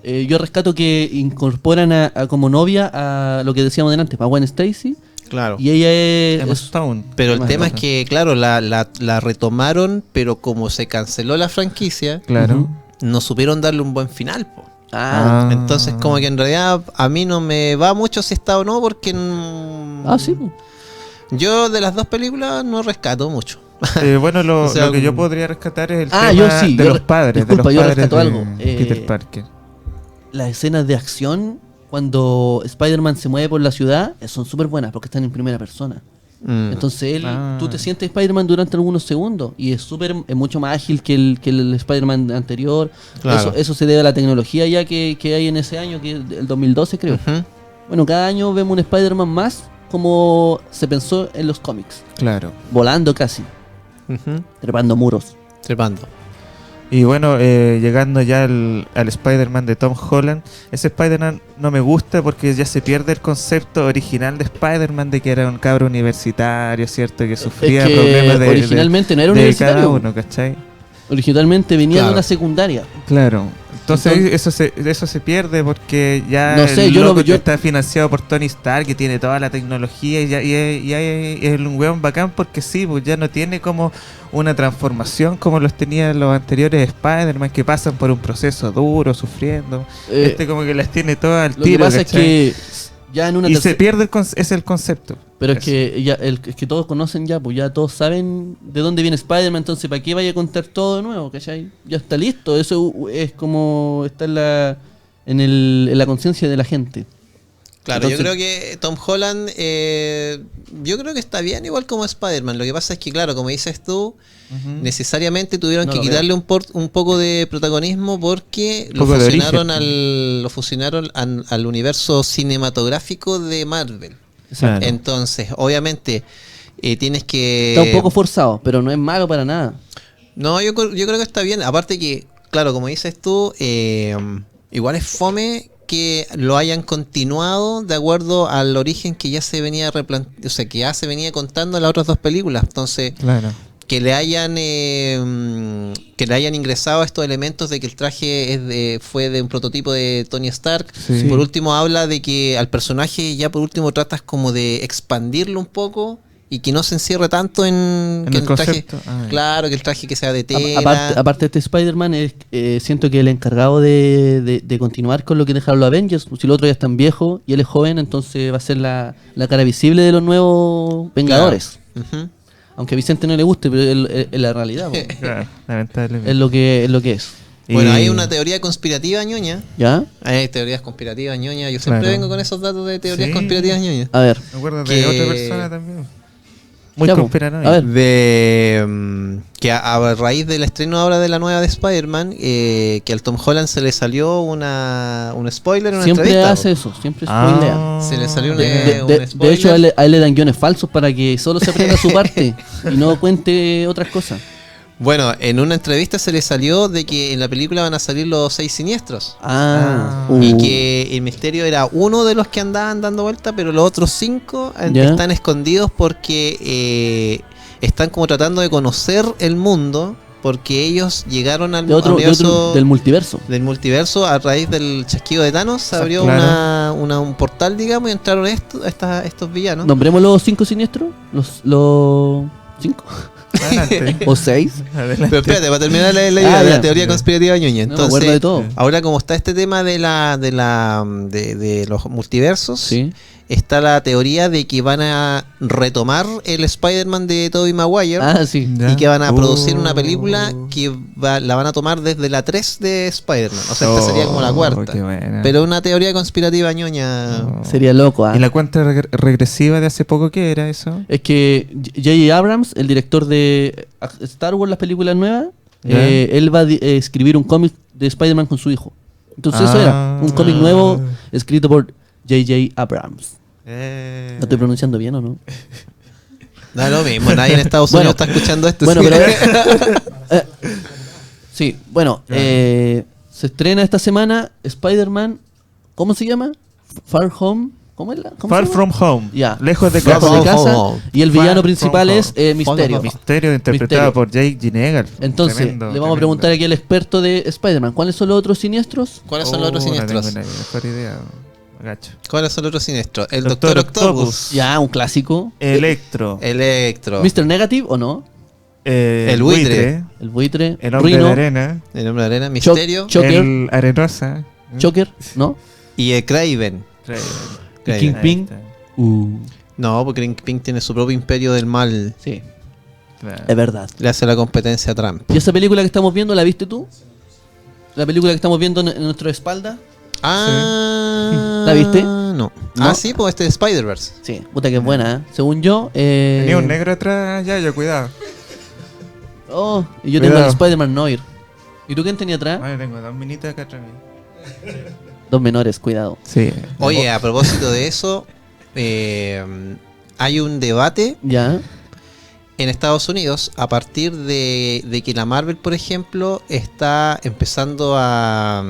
yo rescato que incorporan a como novia a lo que decíamos delante, a Gwen Stacy. Claro. Y ella Emma es... Stone. Pero el Más tema es baja. que, claro, la retomaron, pero como se canceló la franquicia, Claro. Ujú. no supieron darle un buen final. Po. Entonces como que en realidad a mí no me va mucho si está o no, porque Sí. Pues. yo de las dos películas no rescato mucho. Bueno, lo O sea, que yo podría rescatar es el tema yo sí, de yo los padres. disculpa, de yo los padres rescato de algo. Peter Parker. Las escenas de acción cuando Spider-Man se mueve por la ciudad son súper buenas porque están en primera persona. Entonces tú te sientes Spider-Man durante algunos segundos y es mucho más ágil que el Spider-Man anterior. Claro. Eso se debe a la tecnología ya que hay en ese año, que es el 2012 creo. Ujú. Bueno, cada año vemos un Spider-Man más como se pensó en los cómics. Claro. Volando casi, Ujú. trepando muros. Trepando. Y bueno, llegando ya al Spider-Man de Tom Holland, ese Spider-Man no me gusta porque ya se pierde el concepto original de Spider-Man, de que era un cabro universitario, ¿cierto? Que sufría Es que problemas originalmente no era de universitario. cada uno, ¿cachai? Originalmente venía Claro. de una secundaria. Claro. Entonces Entonces- eso se pierde porque ya No sé, el yo lo- loco yo- está financiado por Tony Stark, que tiene toda la tecnología y es un weón bacán porque sí, pues ya no tiene como una transformación como los tenían los anteriores Spider-Man, que pasan por un proceso duro, sufriendo. Este como que las tiene todas al Lo que tiro, pasa ¿cachai? es que ya en una Y se tercera... pierde es el concepto. Pero es Eso. que es que todos conocen ya, pues ya todos saben de dónde viene Spider-Man, entonces ¿para qué vaya a contar todo de nuevo? ¿Cachai? Ya está listo, eso es como está en la conciencia de la gente. Claro, yo Entonces- creo que Tom Holland, yo creo que está bien igual como Spider-Man. Lo que pasa es que, claro, como dices tú, necesariamente tuvieron No que lo quitarle un poco de protagonismo porque Un poco de fusionaron origen. lo fusionaron al universo cinematográfico de Marvel. Claro. Entonces, obviamente, tienes que... Está un poco forzado, pero no es malo para nada. No, yo creo que está bien. Aparte que, claro, como dices tú, igual es fome que lo hayan continuado de acuerdo al origen que ya se venía o sea, que ya se venía contando en las otras dos películas. Entonces, Claro. que le hayan ingresado estos elementos de que el traje fue de un prototipo de Tony Stark. Sí. Por último habla de que al personaje ya por último tratas como de expandirlo un poco y que no se encierre tanto en que el el traje, concepto. Ah, claro, que el traje que sea de tela. Aparte de este Spider-Man, siento que el encargado de continuar con lo que dejaron los Avengers, pues si los otros ya están viejos y él es joven, entonces va a ser la cara visible de los nuevos Vengadores. Ujú. Aunque a Vicente no le guste, pero es la realidad, po. Claro, lamentablemente. es lo que es. Bueno, Y- hay una teoría conspirativa ñoña. ¿Ya? Hay teorías conspirativas ñoña. Yo siempre Claro. vengo con esos datos de teorías Sí. conspirativas ñoña. A ver. Me acuerdo de que- otra persona también. Muy Ya, po. conspiranoica. A ver. Que a raíz del estreno ahora de la nueva de Spider-Man, que al Tom Holland se le salió un spoiler en una Siempre entrevista. hace eso, siempre spoilea. Se le salió un De spoiler. hecho, a él le dan guiones falsos para que solo se aprenda su parte y no cuente otras cosas. Bueno, en una entrevista se le salió de que en la película van a salir los 6 siniestros. Y que el misterio era uno de los que andaban dando vuelta, pero los otros 5 Ya. están escondidos porque están como tratando de conocer el mundo, porque ellos llegaron al universo del multiverso. del multiverso a raíz del chasquido de Thanos. Se abrió Claro. un portal, digamos, y entraron estos villanos. ¿Nombremos los 5 siniestros? ¿Los 5? Adelante. ¿O 6? Adelante. Pero espérate, para terminar la idea de ya. la teoría conspirativa ñoña. No me acuerdo de todo. Ahora como está este tema de los multiversos, Sí. está la teoría de que van a retomar el Spider-Man de Tobey Maguire Sí. Ya. y que van a producir una Oh. película que la van a tomar desde la 3 de Spider-Man. O sea, esta sería como la cuarta. Qué buena. Pero una teoría conspirativa ñoña. Oh. Sería loco, ¿ah? ¿Y la cuenta regresiva de hace poco qué era eso? Es que J.J. Abrams, el director de Star Wars, las películas nuevas, Ya. él va a escribir un cómic de Spider-Man con su hijo. Entonces eso era, un cómic nuevo escrito por J.J. Abrams. ¿Lo estoy pronunciando bien o no? Da lo mismo, nadie en Estados Bueno. Unidos está escuchando esto. Bueno, sí. pero... sí, bueno, se estrena esta semana Spider-Man, ¿cómo se llama? Far Home, ¿cómo es la? ¿Cómo Far se llama? From Home. Ya. Lejos de Far casa. Lejos de From casa, Home. y el Far villano From principal Home. es Misterio. Misterio interpretado Misterio. por Jake Gyllenhaal. Entonces, Tremendo, le vamos a tremendo. preguntar aquí al experto de Spider-Man, ¿cuáles son los otros siniestros? ¿Cuáles son los otros No siniestros? tengo ni mejor idea. Gacho. ¿Cuáles son los otros siniestros? El Doctor Doctor Octopus. Octopus. Ya, un clásico. Electro. Electro. Mr. Negative o no? el buitre. El buitre. El hombre Rhino, de arena. El hombre de arena. Misterio. Shocker. El arenosa. Joker, ¿no? Y Kraven. Y Kingpin. No, porque Kingpin tiene su propio imperio del mal. Sí, Claro. es verdad. Le hace la competencia a Trump. ¿Y esa película que estamos viendo, la viste tú? La película que estamos viendo en nuestra espalda. Ah, ¿La viste? No. No. Ah, sí, pues este es Spider-Verse. Sí, puta que es buena, ¿eh? Según yo. Tenía un negro atrás, ya, cuidado. Oh, y yo tengo Cuidado. el Spider-Man Noir. ¿Y tú quién tenía atrás? Yo tengo 2 minitas acá atrás mío. Dos menores, cuidado. Sí. Oye, a propósito de eso, hay un debate Ya. en Estados Unidos a partir de que la Marvel, por ejemplo, está empezando a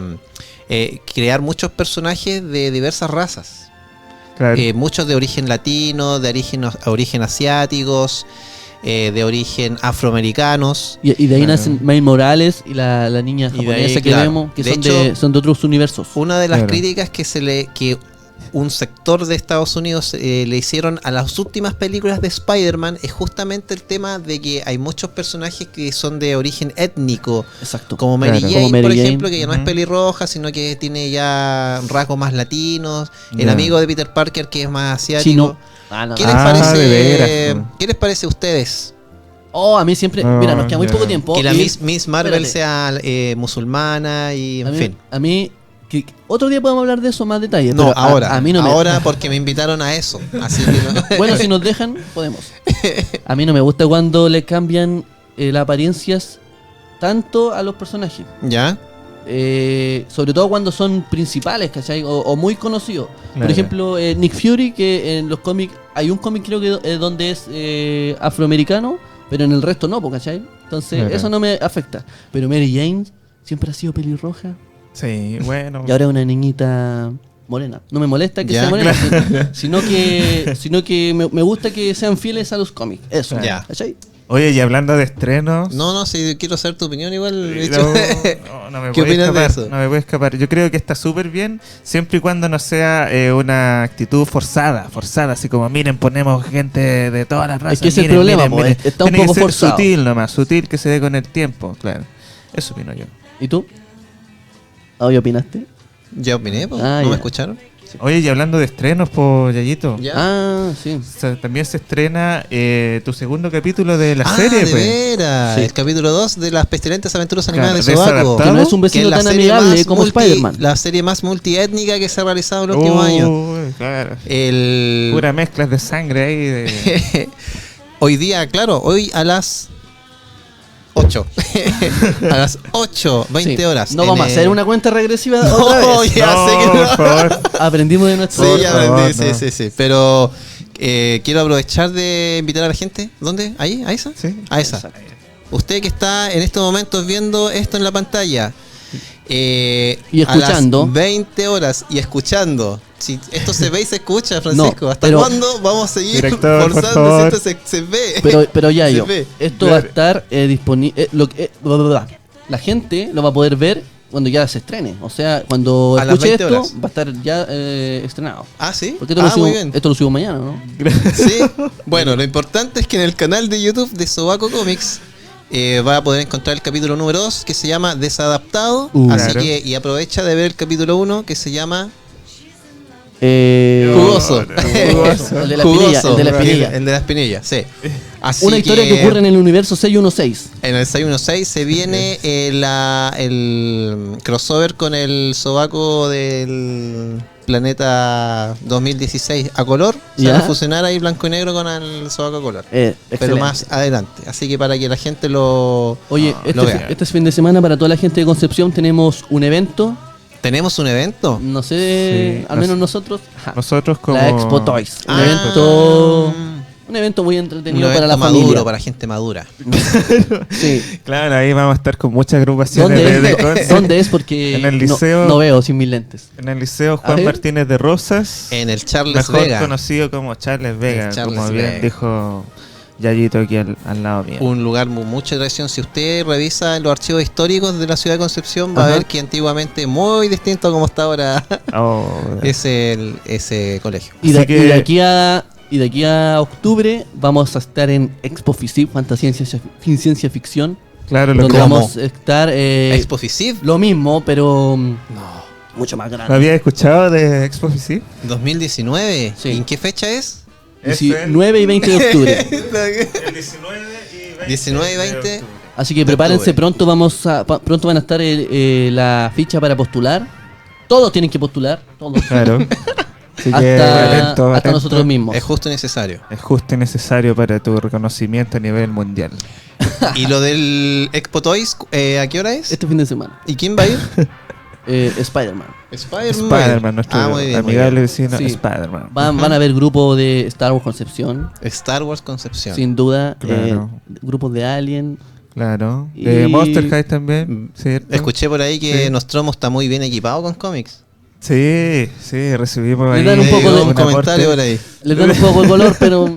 crear muchos personajes de diversas razas. Claro. Muchos de origen latino, de origen asiáticos, de origen afroamericanos. Y de ahí Claro. nacen Miles Morales y la niña Y de ahí, japonesa que claro. vemos, que De son, hecho, son de otros universos. Una de las Claro. críticas que un sector de Estados Unidos le hicieron a las últimas películas de Spider-Man es justamente el tema de que hay muchos personajes que son de origen étnico, Exacto. como Mary Claro. Jane, Como Mary por Jane. ejemplo, que ya no es Ujú. pelirroja, sino que tiene ya rasgos más latinos. El Ya. amigo de Peter Parker, que es más asiático. Chino. Ah, no. ¿Qué les Ah, parece? de veras. ¿Qué les parece a ustedes? Oh, a mí siempre. No, mira, nos queda muy ya. poco tiempo. Que la y Miss Marvel espérate. sea musulmana y a en mí, fin. A mí. Otro día podemos hablar de eso más detalle. No, pero ahora. A mí no me. ahora porque me invitaron a eso. Así que no. Bueno, si nos dejan, podemos. A mí no me gusta cuando le cambian las apariencias tanto a los personajes. ¿Ya? Sobre todo cuando son principales, ¿cachai? O muy conocidos. Por Claro. ejemplo, Nick Fury, que en los cómics, hay un cómic creo que donde es afroamericano, pero en el resto no, po, ¿cachai? Entonces, Claro. eso no me afecta. Pero Mary Jane siempre ha sido pelirroja Sí, bueno. y ahora es una niñita morena. No me molesta que Ya, sea morena, sino que me gusta que sean fieles a los cómics. Eso, Ya. ¿cachai? Oye, y hablando de estrenos. No, sí, quiero saber tu opinión igual. de hecho. No me ¿Qué puede opinas de escapar, eso? No me puede escapar. Yo creo que está súper bien, siempre y cuando no sea una actitud forzada, así como, miren, ponemos gente de todas las razas. Es que ese es el miren, problema, miren, po, miren. está un Tiene que poco ser forzado. sutil nomás, sutil que se dé con el tiempo, claro. Eso opino yo. ¿Y tú? ¿Hoy opinaste? Ya opiné, po. Ah, ¿No ya. me escucharon? Oye, y hablando de estrenos, por Yayito, Ya. Ah, sí. también se estrena tu segundo capítulo de la Ah, serie, de pues. veras. Sí. El capítulo 2 de las pestilentes aventuras Claro, animadas de Sobaco. desadaptado. Que no es un Que es vecino la tan serie amigable más como Spider-Man. La serie más multiétnica que se ha realizado en los últimos años. Uy, claro. El... Pura mezclas de sangre ahí. Hoy día, claro, hoy a las 8. A las 8, 20 Sí. horas. No en vamos a el- hacer una cuenta regresiva No, otra vez. ya No, sé que por no. favor. Aprendimos de nuestro. Sí, Por ya favor, aprendí, no. sí. Pero quiero aprovechar de invitar a la gente. ¿Dónde? ¿Ahí? ¿A esa? Sí. A esa. Exacto. Usted que está en estos momentos viendo esto en la pantalla. Y escuchando. A las 20 horas y escuchando. Si esto se ve y se escucha, Francisco. No, ¿Hasta pero- cuándo vamos a seguir Director, por forzando favor. si esto se ve? Pero ya Se yo, ve. esto va a estar disponible. Bla, bla, bla. La gente lo va a poder ver cuando ya se estrene. O sea, cuando A las escuche 20 esto, horas. va a estar ya estrenado. Ah, sí. Porque esto, Muy bien. esto lo subo mañana, ¿no? Sí. Bueno, lo importante es que en el canal de YouTube de Sobaco Comics va a poder encontrar el capítulo número 2 que se llama Desadaptado. Así Claro. que, y aprovecha de ver el capítulo 1 que se llama Jugoso. Jugoso. El de la Jugoso. espinilla. El de la espinilla. El de la espinilla, sí. Así Una historia que ocurre en el universo 616. En el 616 se viene el crossover con el sobaco del planeta 2016 a color. Se Ya. va a fusionar ahí blanco y negro con el sobaco a color. Pero Excelente. más adelante. Así que para que la gente lo. Oye, lo vea. este fin de semana para toda la gente de Concepción tenemos un evento. ¿Tenemos un evento? No sé, Sí, al menos nosotros. Ajá. Nosotros como... La Expo Toys. Un Ah. evento muy Un entretenido evento para la maduro, familia. para gente madura. Sí. Claro, ahí vamos a estar con muchas agrupaciones ¿Dónde de es? Conce. ¿Dónde es? Porque En el no- liceo. no veo sin mis lentes. En el Liceo A Juan ver. Martínez de Rosas. En el Charles Mejor Vega. conocido como Charles Vega, Charles como bien Vega. dijo Yayito aquí al lado mío. Un lugar con mucha tradición. Si usted revisa los archivos históricos de la ciudad de Concepción, va Ajá. a ver que antiguamente, muy distinto a como está ahora, Oh, es ese colegio. Y de, Así que- y de aquí a octubre vamos a estar en Expo FISIP, Fantasía en Ciencia Ficción. claro, lo Donde que ¿Cómo? vamos a estar Expo FISIP. lo mismo, pero No. mucho más ¿Lo grande. había escuchado de Expo FICIP? 2019. Sí. ¿Y en qué fecha es? 19 y 20 de octubre. El 19 y 20. 19 y 20. Así que De prepárense, octubre. pronto van a estar la ficha para postular. Todos tienen que postular, todos. Claro. Así que hasta atento. nosotros mismos. Es justo y necesario. Es justo y necesario para tu reconocimiento a nivel mundial. ¿Y lo del Expo Toys, a qué hora es? Este fin de semana. ¿Y quién va a ir? Spider-Man. Spider-Man, nuestro muy bien, muy amigable bien. vecino Sí. Spider-Man. Van a haber grupos de Star Wars Concepción, Star Wars Concepción. sin duda. Claro. Grupos de Alien. Claro. De Y- Monster High también, ¿cierto? Escuché por ahí que Sí. Nostromo está muy bien equipado con cómics. Sí, recibimos Le ahí dan un poco de- un aporte. comentario por ahí. Les dan un poco de color, pero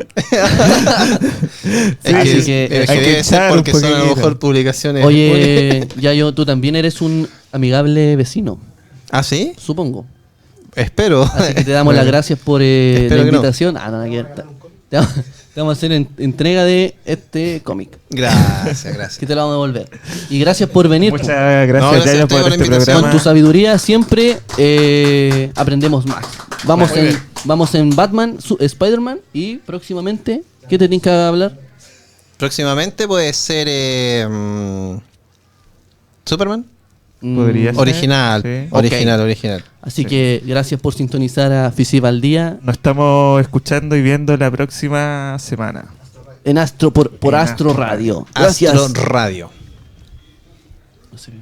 Es Así que, que- es hay que que debe ser echar un porque son a lo poquitito. mejor publicaciones. oye, Yayo, tú también eres un amigable vecino, ¿Ah, sí? supongo. Espero. Así que te damos las gracias por la Espero que no. invitación. Nada que ver. Te vamos a hacer entrega de este cómic, Gracias. que te lo vamos a devolver. Y gracias por venir. Muchas No, gracias, gracias a Yayo, ustedes por por la este invitación. programa. Con tu sabiduría siempre aprendemos más. Vamos en Batman, Spider-Man y próximamente, ¿qué te tienes que hablar? Próximamente puede ser Superman. Podría ser. Original. Sí. Original. Así Sí. que gracias por sintonizar a Fisiva al Día Nos estamos escuchando y viendo la próxima semana. en Astro por En Astro Astro Radio. Gracias. Astro Radio. No sé.